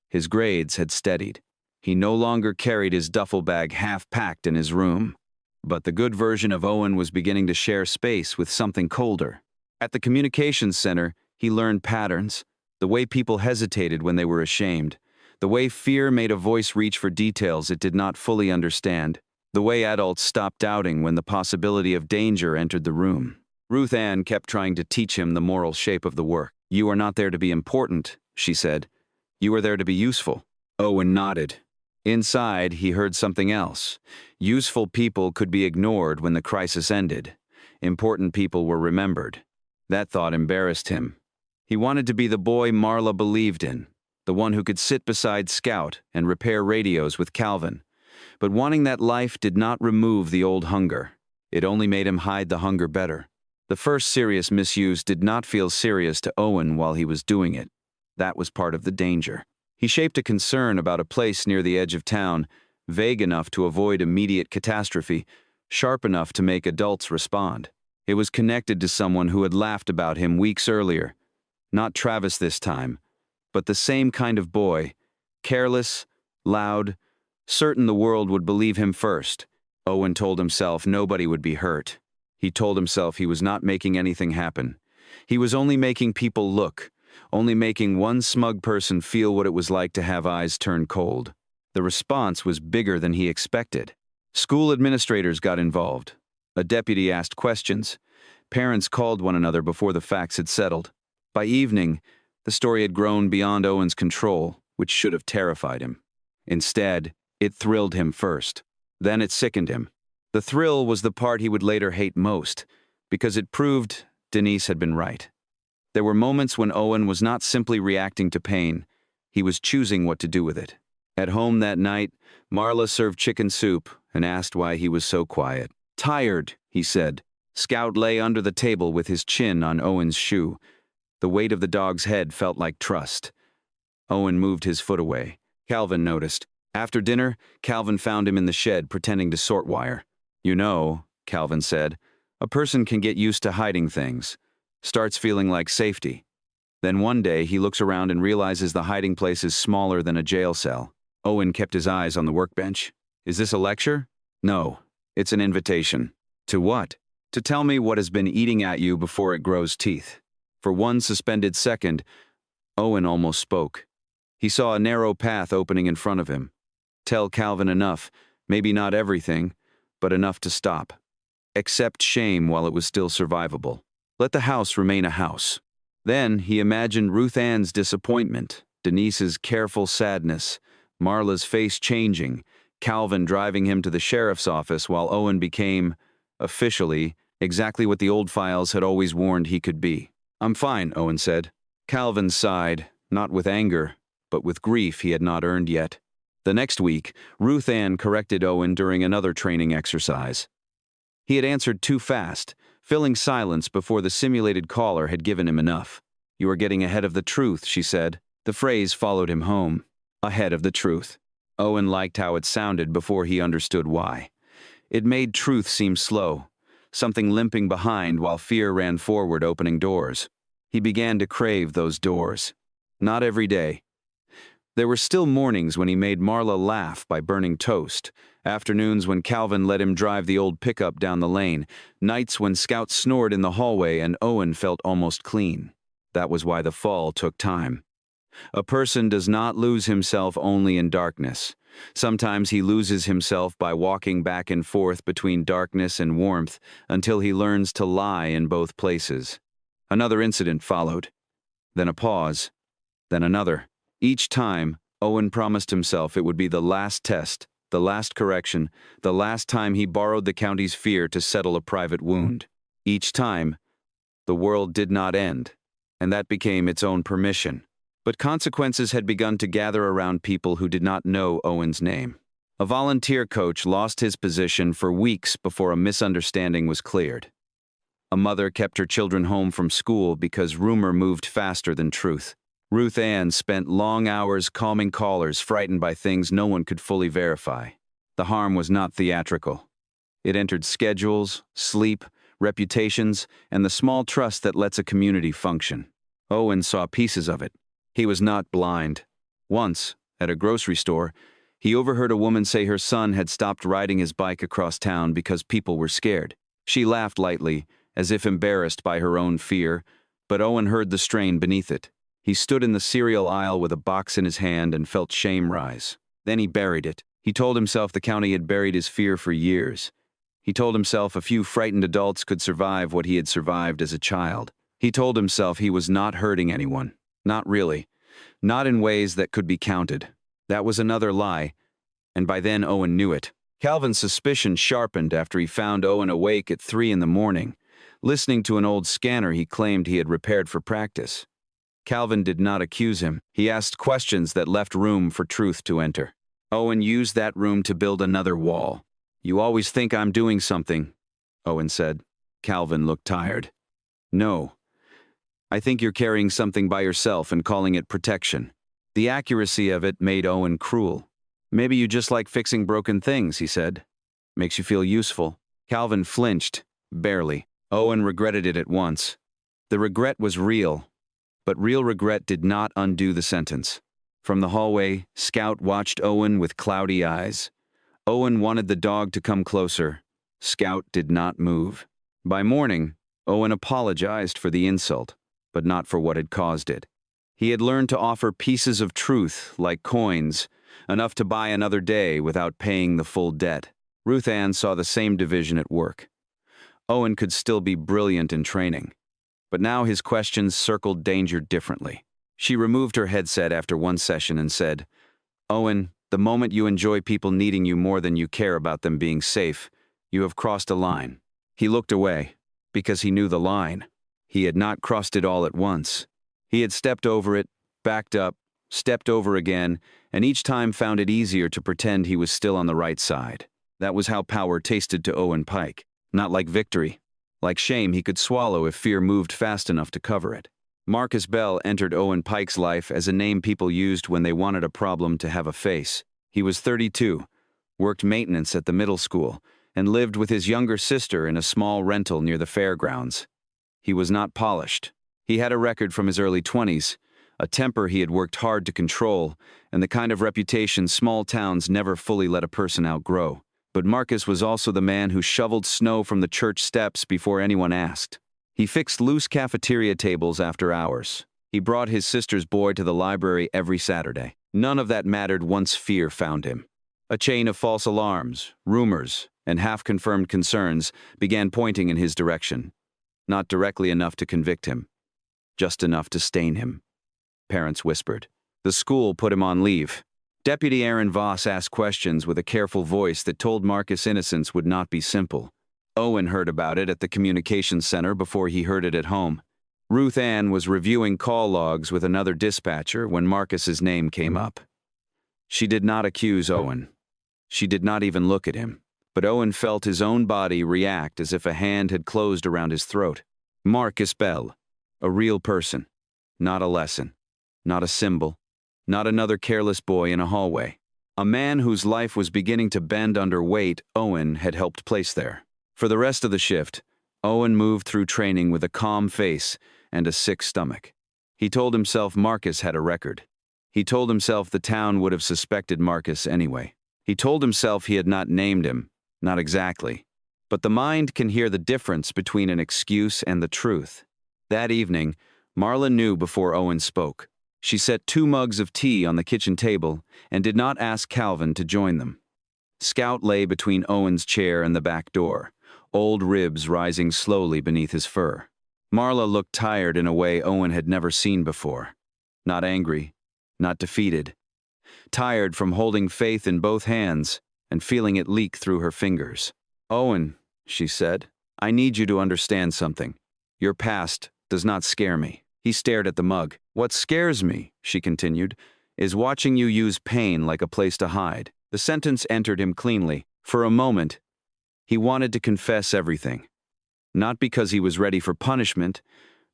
His grades had steadied. He no longer carried his duffel bag half-packed in his room. But the good version of Owen was beginning to share space with something colder. At the communications center, he learned patterns, the way people hesitated when they were ashamed, the way fear made a voice reach for details it did not fully understand, the way adults stopped doubting when the possibility of danger entered the room. Ruth Ann kept trying to teach him the moral shape of the work. "You are not there to be important," she said. "You are there to be useful." Owen nodded. Inside, he heard something else. Useful people could be ignored when the crisis ended. Important people were remembered. That thought embarrassed him. He wanted to be the boy Marla believed in, the one who could sit beside Scout and repair radios with Calvin. But wanting that life did not remove the old hunger. It only made him hide the hunger better. The first serious misuse did not feel serious to Owen while he was doing it. That was part of the danger. He shaped a concern about a place near the edge of town, vague enough to avoid immediate catastrophe, sharp enough to make adults respond. It was connected to someone who had laughed about him weeks earlier. Not Travis this time, but the same kind of boy, careless, loud, certain the world would believe him first. Owen told himself nobody would be hurt. He told himself he was not making anything happen. He was only making people look, only making one smug person feel what it was like to have eyes turn cold. The response was bigger than he expected. School administrators got involved. A deputy asked questions. Parents called one another before the facts had settled. By evening, the story had grown beyond Owen's control, which should have terrified him. Instead, it thrilled him first. Then it sickened him. The thrill was the part he would later hate most, because it proved Denise had been right. There were moments when Owen was not simply reacting to pain, he was choosing what to do with it. At home that night, Marla served chicken soup and asked why he was so quiet. "Tired," he said. Scout lay under the table with his chin on Owen's shoe. The weight of the dog's head felt like trust. Owen moved his foot away. Calvin noticed. After dinner, Calvin found him in the shed pretending to sort wire. "You know," Calvin said, "a person can get used to hiding things. Starts feeling like safety." Then one day he looks around and realizes the hiding place is smaller than a jail cell. Owen kept his eyes on the workbench. Is this a lecture? No, it's an invitation. To what? To tell me what has been eating at you before it grows teeth. For one suspended second, Owen almost spoke. He saw a narrow path opening in front of him. Tell Calvin enough, maybe not everything, but enough to stop. Accept shame while it was still survivable. Let the house remain a house. Then he imagined Ruth Ann's disappointment, Denise's careful sadness, Marla's face changing, Calvin driving him to the sheriff's office while Owen became, officially, exactly what the old files had always warned he could be. I'm fine, Owen said. Calvin sighed, not with anger, but with grief he had not earned yet. The next week, Ruth Ann corrected Owen during another training exercise. He had answered too fast, filling silence before the simulated caller had given him enough. You are getting ahead of the truth, she said. The phrase followed him home. Ahead of the truth. Owen liked how it sounded before he understood why. It made truth seem slow, something limping behind while fear ran forward, opening doors. He began to crave those doors. Not every day. There were still mornings when he made Marla laugh by burning toast, afternoons when Calvin let him drive the old pickup down the lane, nights when Scout snored in the hallway and Owen felt almost clean. That was why the fall took time. A person does not lose himself only in darkness. Sometimes he loses himself by walking back and forth between darkness and warmth until he learns to lie in both places. Another incident followed. Then a pause. Then another. Each time, Owen promised himself it would be the last test, the last correction, the last time he borrowed the county's fear to settle a private wound. Each time, the world did not end, and that became its own permission. But consequences had begun to gather around people who did not know Owen's name. A volunteer coach lost his position for weeks before a misunderstanding was cleared. A mother kept her children home from school because rumor moved faster than truth. Ruth Ann spent long hours calming callers frightened by things no one could fully verify. The harm was not theatrical. It entered schedules, sleep, reputations, and the small trust that lets a community function. Owen saw pieces of it. He was not blind. Once, at a grocery store, he overheard a woman say her son had stopped riding his bike across town because people were scared. She laughed lightly, as if embarrassed by her own fear, but Owen heard the strain beneath it. He stood in the cereal aisle with a box in his hand and felt shame rise. Then he buried it. He told himself the county had buried his fear for years. He told himself a few frightened adults could survive what he had survived as a child. He told himself he was not hurting anyone. Not really. Not in ways that could be counted. That was another lie, and by then Owen knew it. Calvin's suspicion sharpened after he found Owen awake at 3 in the morning, listening to an old scanner he claimed he had repaired for practice. Calvin did not accuse him. He asked questions that left room for truth to enter. Owen used that room to build another wall. You always think I'm doing something, Owen said. Calvin looked tired. No. I think you're carrying something by yourself and calling it protection. The accuracy of it made Owen cruel. Maybe you just like fixing broken things, he said. Makes you feel useful. Calvin flinched, barely. Owen regretted it at once. The regret was real. But real regret did not undo the sentence. From the hallway, Scout watched Owen with cloudy eyes. Owen wanted the dog to come closer. Scout did not move. By morning, Owen apologized for the insult, but not for what had caused it. He had learned to offer pieces of truth, like coins, enough to buy another day without paying the full debt. Ruth Ann saw the same division at work. Owen could still be brilliant in training. But now his questions circled danger differently. She removed her headset after one session and said, Owen, the moment you enjoy people needing you more than you care about them being safe, you have crossed a line. He looked away, because he knew the line. He had not crossed it all at once. He had stepped over it, backed up, stepped over again, and each time found it easier to pretend he was still on the right side. That was how power tasted to Owen Pike. Not like victory. Like shame he could swallow if fear moved fast enough to cover it. Marcus Bell entered Owen Pike's life as a name people used when they wanted a problem to have a face. He was 32, worked maintenance at the middle school, and lived with his younger sister in a small rental near the fairgrounds. He was not polished, He had a record from his early 20s, a temper he had worked hard to control, and the kind of reputation small towns never fully let a person outgrow. But Marcus was also the man who shoveled snow from the church steps before anyone asked. He fixed loose cafeteria tables after hours. He brought his sister's boy to the library every Saturday. None of that mattered once fear found him. A chain of false alarms, rumors, and half-confirmed concerns began pointing in his direction. Not directly enough to convict him, just enough to stain him. Parents whispered. The school put him on leave. Deputy Aaron Voss asked questions with a careful voice that told Marcus innocence would not be simple. Owen heard about it at the communications center before he heard it at home. Ruth Ann was reviewing call logs with another dispatcher when Marcus's name came up. She did not accuse Owen. She did not even look at him. But Owen felt his own body react as if a hand had closed around his throat. Marcus Bell, a real person, not a lesson, not a symbol, not another careless boy in a hallway. A man whose life was beginning to bend under weight Owen had helped place there. For the rest of the shift, Owen moved through training with a calm face and a sick stomach. He told himself Marcus had a record. He told himself the town would have suspected Marcus anyway. He told himself he had not named him, not exactly. But the mind can hear the difference between an excuse and the truth. That evening, Marla knew before Owen spoke. She set 2 mugs of tea on the kitchen table and did not ask Calvin to join them. Scout lay between Owen's chair and the back door, old ribs rising slowly beneath his fur. Marla looked tired in a way Owen had never seen before. Not angry, not defeated. Tired from holding faith in both hands and feeling it leak through her fingers. Owen, she said, I need you to understand something. Your past does not scare me. He stared at the mug. What scares me, she continued, is watching you use pain like a place to hide. The sentence entered him cleanly. For a moment, he wanted to confess everything. Not because he was ready for punishment,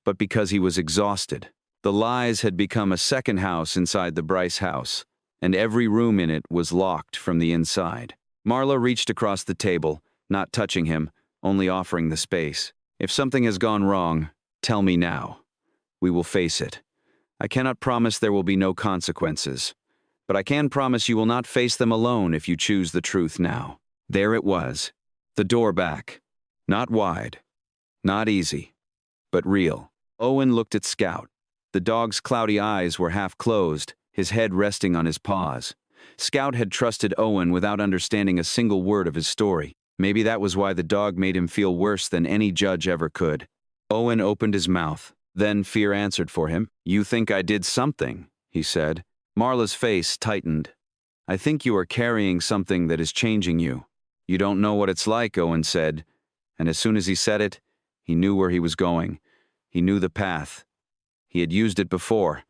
but because he was exhausted. The lies had become a second house inside the Bryce house, and every room in it was locked from the inside. Marla reached across the table, not touching him, only offering the space. If something has gone wrong, tell me now. We will face it. I cannot promise there will be no consequences, but I can promise you will not face them alone if you choose the truth now. There it was, the door back. Not wide, not easy, but real. Owen looked at Scout. The dog's cloudy eyes were half closed, his head resting on his paws. Scout had trusted Owen without understanding a single word of his story. Maybe that was why the dog made him feel worse than any judge ever could. Owen opened his mouth. Then fear answered for him. You think I did something, he said. Marla's face tightened. I think you are carrying something that is changing you. You don't know what it's like, Owen said. And as soon as he said it, he knew where he was going. He knew the path. He had used it before.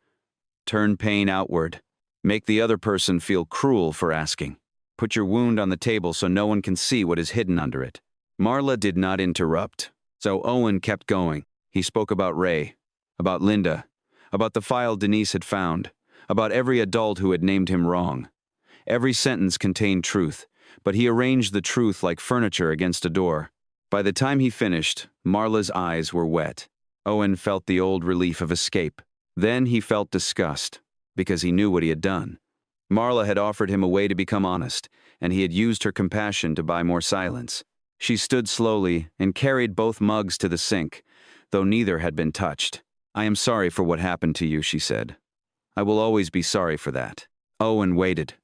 Turn pain outward. Make the other person feel cruel for asking. Put your wound on the table so no one can see what is hidden under it. Marla did not interrupt, so Owen kept going. He spoke about Ray, about Linda, about the file Denise had found, about every adult who had named him wrong. Every sentence contained truth, but he arranged the truth like furniture against a door. By the time he finished, Marla's eyes were wet. Owen felt the old relief of escape. Then he felt disgust, because he knew what he had done. Marla had offered him a way to become honest, and he had used her compassion to buy more silence. She stood slowly and carried both mugs to the sink, though neither had been touched. I am sorry for what happened to you, she said. I will always be sorry for that. Owen waited.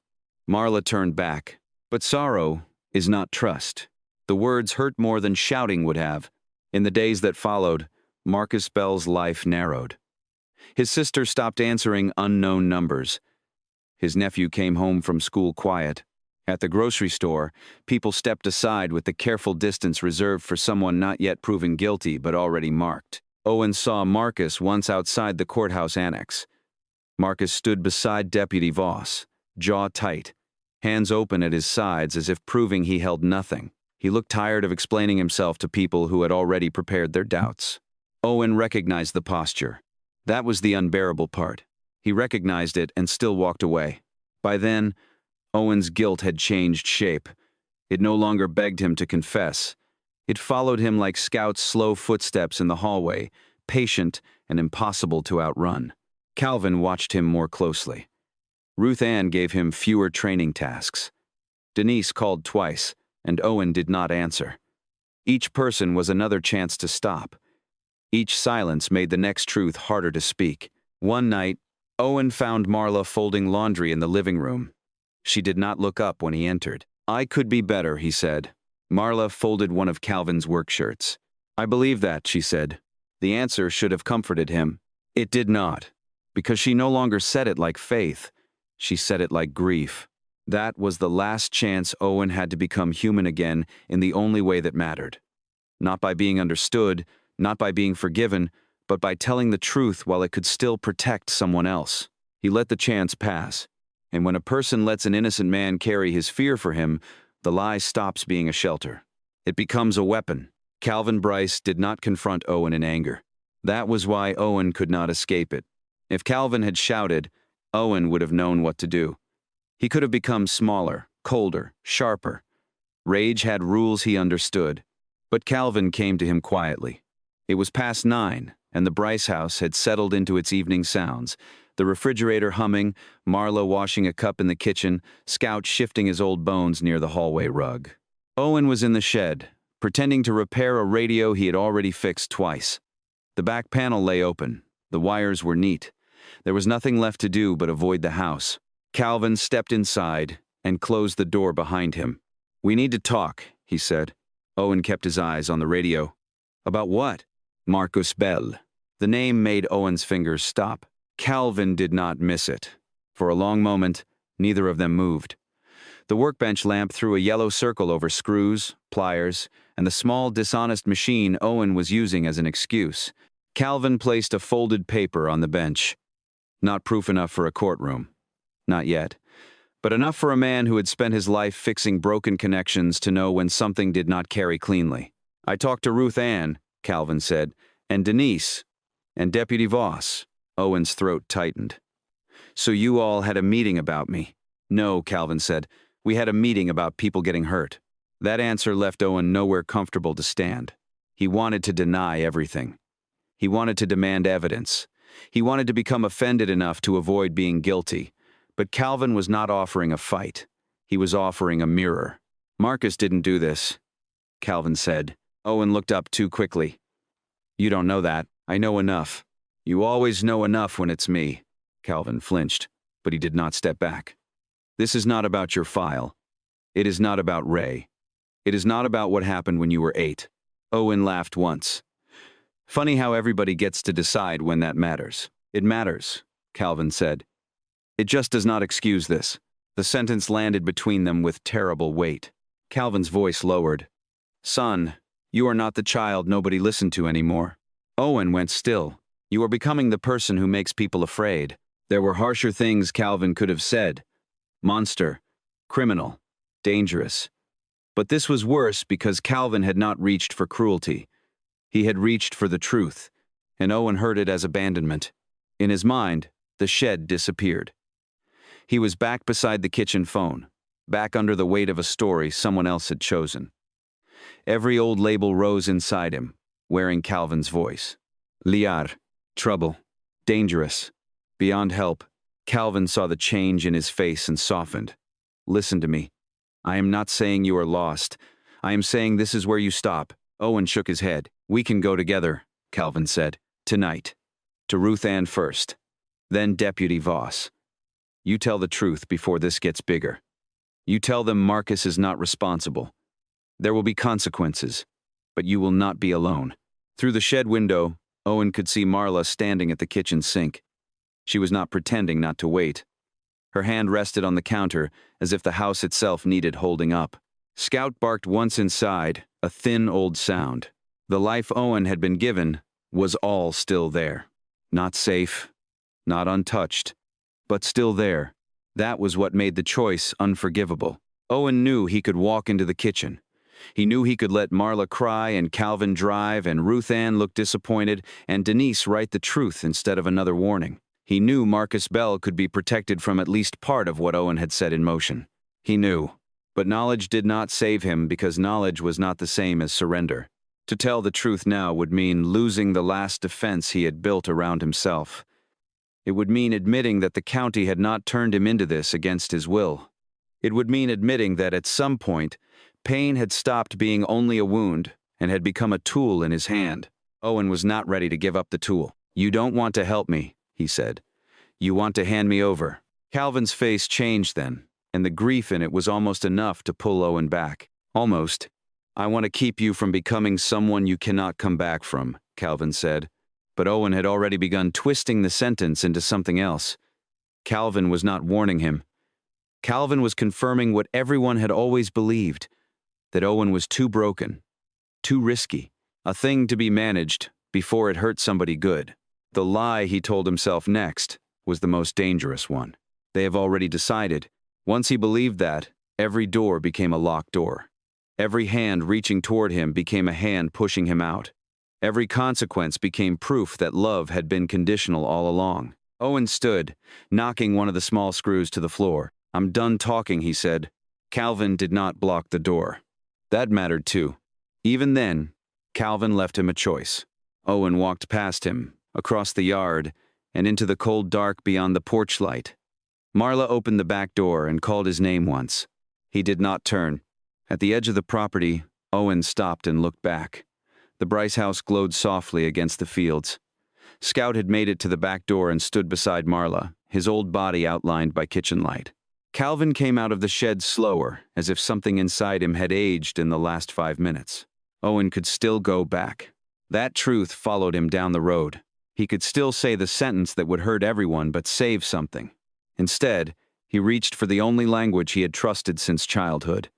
Marla turned back. But sorrow is not trust. The words hurt more than shouting would have. In the days that followed, Marcus Bell's life narrowed. His sister stopped answering unknown numbers. His nephew came home from school quiet. At the grocery store, people stepped aside with the careful distance reserved for someone not yet proven guilty but already marked. Owen saw Marcus once outside the courthouse annex. Marcus stood beside Deputy Voss, jaw tight, hands open at his sides as if proving he held nothing. He looked tired of explaining himself to people who had already prepared their doubts. Owen recognized the posture. That was the unbearable part. He recognized it and still walked away. By then, Owen's guilt had changed shape. It no longer begged him to confess. It followed him like Scout's slow footsteps in the hallway, patient and impossible to outrun. Calvin watched him more closely. Ruth Ann gave him fewer training tasks. Denise called twice, and Owen did not answer. Each person was another chance to stop. Each silence made the next truth harder to speak. One night, Owen found Marla folding laundry in the living room. She did not look up when he entered. "I could be better," he said. Marla folded one of Calvin's work shirts. "I believe that," she said. The answer should have comforted him. It did not, because she no longer said it like faith. She said it like grief. That was the last chance Owen had to become human again in the only way that mattered. Not by being understood, not by being forgiven, but by telling the truth while it could still protect someone else. He let the chance pass. And when a person lets an innocent man carry his fear for him, the lie stops being a shelter. It becomes a weapon. Calvin Bryce did not confront Owen in anger. That was why Owen could not escape it. If Calvin had shouted, Owen would have known what to do. He could have become smaller, colder, sharper. Rage had rules he understood. But Calvin came to him quietly. It was past 9, and the Bryce house had settled into its evening sounds. The refrigerator humming, Marla washing a cup in the kitchen, Scout shifting his old bones near the hallway rug. Owen was in the shed, pretending to repair a radio he had already fixed twice. The back panel lay open. The wires were neat. There was nothing left to do but avoid the house. Calvin stepped inside and closed the door behind him. "We need to talk," he said. Owen kept his eyes on the radio. "About what?" "Marcus Bell." The name made Owen's fingers stop. Calvin did not miss it. For a long moment, neither of them moved. The workbench lamp threw a yellow circle over screws, pliers, and the small, dishonest machine Owen was using as an excuse. Calvin placed a folded paper on the bench. Not proof enough for a courtroom. Not yet. But enough for a man who had spent his life fixing broken connections to know when something did not carry cleanly. "I talked to Ruth Ann," Calvin said, "and Denise, and Deputy Voss." Owen's throat tightened. "So you all had a meeting about me?" "No," Calvin said. "We had a meeting about people getting hurt." That answer left Owen nowhere comfortable to stand. He wanted to deny everything. He wanted to demand evidence. He wanted to become offended enough to avoid being guilty. But Calvin was not offering a fight. He was offering a mirror. "Marcus didn't do this," Calvin said. Owen looked up too quickly. "You don't know that. I know enough." "You always know enough when it's me." Calvin flinched, but he did not step back. "This is not about your file. It is not about Ray. It is not about what happened when you were 8. Owen laughed once. "Funny how everybody gets to decide when that matters." "It matters," Calvin said. "It just does not excuse this." The sentence landed between them with terrible weight. Calvin's voice lowered. "Son, you are not the child nobody listened to anymore." Owen went still. "You are becoming the person who makes people afraid." There were harsher things Calvin could have said. Monster, criminal, dangerous. But this was worse because Calvin had not reached for cruelty. He had reached for the truth, and Owen heard it as abandonment. In his mind, the shed disappeared. He was back beside the kitchen phone, back under the weight of a story someone else had chosen. Every old label rose inside him, wearing Calvin's voice. Liar, trouble, dangerous, beyond help. Calvin saw the change in his face and softened. "Listen to me. I am not saying you are lost. I am saying this is where you stop." Owen shook his head. "We can go together," Calvin said. "Tonight. To Ruth Ann first. Then Deputy Voss. You tell the truth before this gets bigger. You tell them Marcus is not responsible. There will be consequences, but you will not be alone." Through the shed window, Owen could see Marla standing at the kitchen sink. She was not pretending not to wait. Her hand rested on the counter, as if the house itself needed holding up. Scout barked once inside, a thin old sound. The life Owen had been given was all still there. Not safe, not untouched, but still there. That was what made the choice unforgivable. Owen knew he could walk into the kitchen. He knew he could let Marla cry and Calvin drive and Ruth Ann look disappointed and Denise write the truth instead of another warning. He knew Marcus Bell could be protected from at least part of what Owen had set in motion. He knew. But knowledge did not save him because knowledge was not the same as surrender. To tell the truth now would mean losing the last defense he had built around himself. It would mean admitting that the county had not turned him into this against his will. It would mean admitting that at some point, pain had stopped being only a wound and had become a tool in his hand. Owen was not ready to give up the tool. "You don't want to help me," he said. "You want to hand me over." Calvin's face changed then, and the grief in it was almost enough to pull Owen back. Almost. "I want to keep you from becoming someone you cannot come back from," Calvin said. But Owen had already begun twisting the sentence into something else. Calvin was not warning him. Calvin was confirming what everyone had always believed, that Owen was too broken, too risky, a thing to be managed before it hurt somebody good. The lie he told himself next was the most dangerous one. They have already decided. Once he believed that, every door became a locked door. Every hand reaching toward him became a hand pushing him out. Every consequence became proof that love had been conditional all along. Owen stood, knocking one of the small screws to the floor. "I'm done talking," he said. Calvin did not block the door. That mattered too. Even then, Calvin left him a choice. Owen walked past him, across the yard, and into the cold dark beyond the porch light. Marla opened the back door and called his name once. He did not turn. At the edge of the property, Owen stopped and looked back. The Bryce house glowed softly against the fields. Scout had made it to the back door and stood beside Marla, his old body outlined by kitchen light. Calvin came out of the shed slower, as if something inside him had aged in the last 5 minutes. Owen could still go back. That truth followed him down the road. He could still say the sentence that would hurt everyone but save something. Instead, he reached for the only language he had trusted since childhood: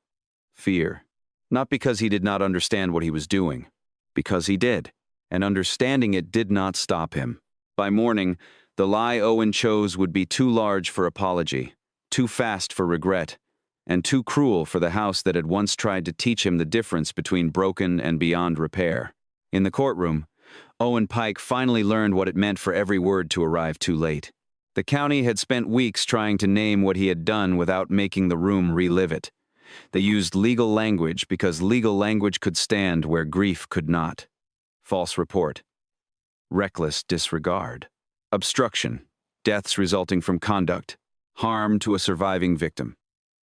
fear. Not because he did not understand what he was doing, because he did, and understanding it did not stop him. By morning, the lie Owen chose would be too large for apology, too fast for regret, and too cruel for the house that had once tried to teach him the difference between broken and beyond repair. In the courtroom, Owen Pike finally learned what it meant for every word to arrive too late. The county had spent weeks trying to name what he had done without making the room relive it. They used legal language because legal language could stand where grief could not. False report. Reckless disregard. Obstruction. Deaths resulting from conduct. Harm to a surviving victim.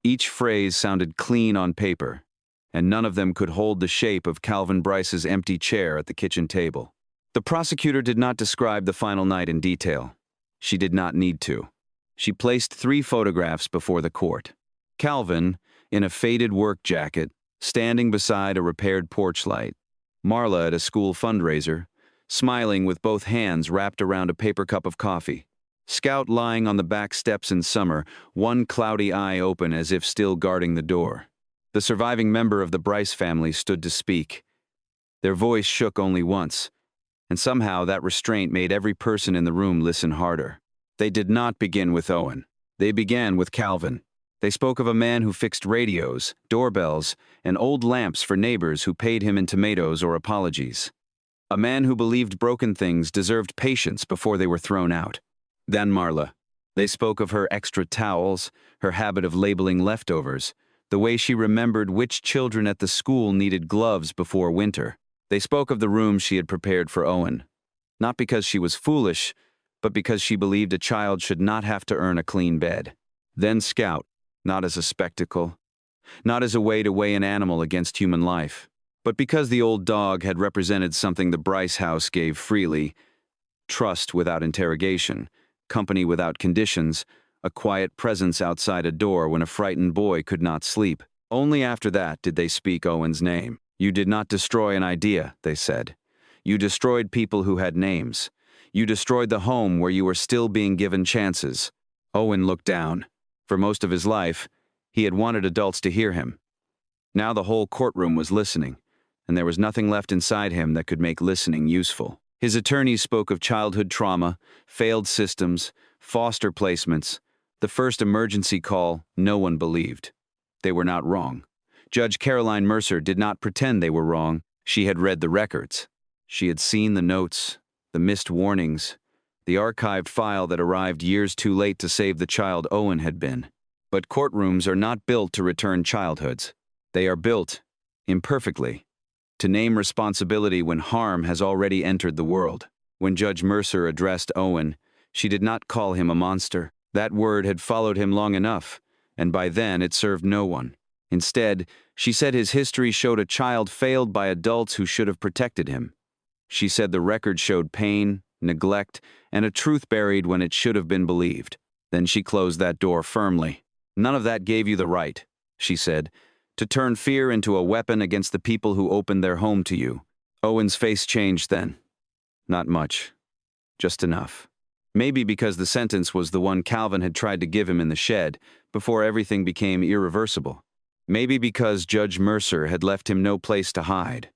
Each phrase sounded clean on paper, and none of them could hold the shape of Calvin Bryce's empty chair at the kitchen table. The prosecutor did not describe the final night in detail. She did not need to. She placed 3 photographs before the court. Calvin, in a faded work jacket, standing beside a repaired porch light. Marla at a school fundraiser, smiling with both hands wrapped around a paper cup of coffee. Scout lying on the back steps in summer, one cloudy eye open as if still guarding the door. The surviving member of the Bryce family stood to speak. Their voice shook only once, and somehow that restraint made every person in the room listen harder. They did not begin with Owen. They began with Calvin. They spoke of a man who fixed radios, doorbells, and old lamps for neighbors who paid him in tomatoes or apologies. A man who believed broken things deserved patience before they were thrown out. Then Marla. They spoke of her extra towels, her habit of labeling leftovers, the way she remembered which children at the school needed gloves before winter. They spoke of the room she had prepared for Owen. Not because she was foolish, but because she believed a child should not have to earn a clean bed. Then Scout. Not as a spectacle, not as a way to weigh an animal against human life, but because the old dog had represented something the Bryce house gave freely: trust without interrogation, company without conditions, a quiet presence outside a door when a frightened boy could not sleep. Only after that did they speak Owen's name. "You did not destroy an idea," they said. "You destroyed people who had names. You destroyed the home where you were still being given chances." Owen looked down. For most of his life, he had wanted adults to hear him. Now the whole courtroom was listening, and there was nothing left inside him that could make listening useful. His attorneys spoke of childhood trauma, failed systems, foster placements. The first emergency call no one believed. They were not wrong. Judge Caroline Mercer did not pretend they were wrong. She had read the records. She had seen the notes, the missed warnings, the archived file that arrived years too late to save the child Owen had been. But courtrooms are not built to return childhoods. They are built, imperfectly, to name responsibility when harm has already entered the world. When Judge Mercer addressed Owen, she did not call him a monster. That word had followed him long enough, and by then it served no one. Instead, she said his history showed a child failed by adults who should have protected him. She said the record showed pain, neglect, and a truth buried when it should have been believed. Then she closed that door firmly. "None of that gave you the right," she said, "to turn fear into a weapon against the people who opened their home to you." Owen's face changed then. Not much. Just enough. Maybe because the sentence was the one Calvin had tried to give him in the shed, before everything became irreversible. Maybe because Judge Mercer had left him no place to hide.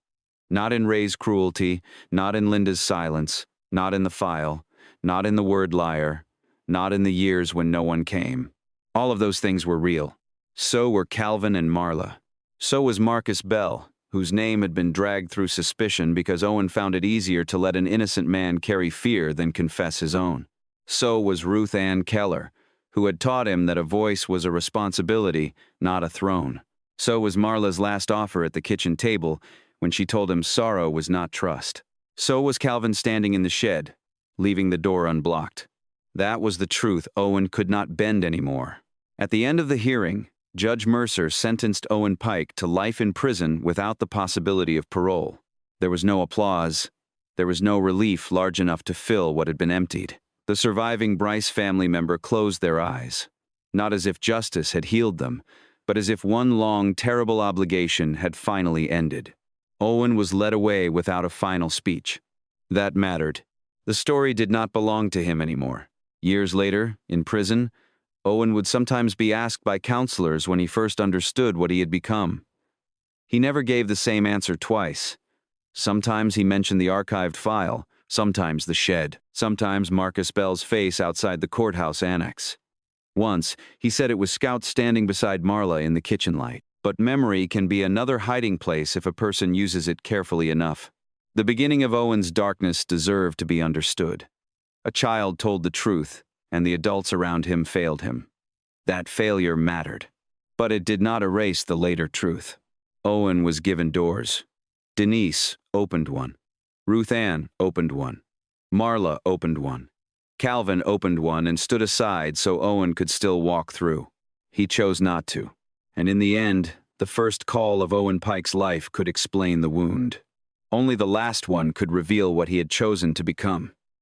Not in Ray's cruelty, not in Linda's silence, not in the file, not in the word liar, not in the years when no one came. All of those things were real. So were Calvin and Marla. So was Marcus Bell, whose name had been dragged through suspicion because Owen found it easier to let an innocent man carry fear than confess his own. So was Ruth Ann Keller, who had taught him that a voice was a responsibility, not a throne. So was Marla's last offer at the kitchen table when she told him sorrow was not trust. So was Calvin standing in the shed, leaving the door unblocked. That was the truth Owen could not bend anymore. At the end of the hearing, Judge Mercer sentenced Owen Pike to life in prison without the possibility of parole. There was no applause. There was no relief large enough to fill what had been emptied. The surviving Bryce family member closed their eyes, not as if justice had healed them, but as if one long, terrible obligation had finally ended. Owen was led away without a final speech. That mattered. The story did not belong to him anymore. Years later, in prison, Owen would sometimes be asked by counselors when he first understood what he had become. He never gave the same answer twice. Sometimes he mentioned the archived file, sometimes the shed, sometimes Marcus Bell's face outside the courthouse annex. Once, he said it was Scout standing beside Marla in the kitchen light. But memory can be another hiding place if a person uses it carefully enough. The beginning of Owen's darkness deserved to be understood. A child told the truth, and the adults around him failed him. That failure mattered. But it did not erase the later truth. Owen was given doors. Denise opened one. Ruth Ann opened one. Marla opened one. Calvin opened one and stood aside so Owen could still walk through. He chose not to. And in the end, the first call of Owen Pike's life could explain the wound. Only the last one could reveal what he had chosen to become.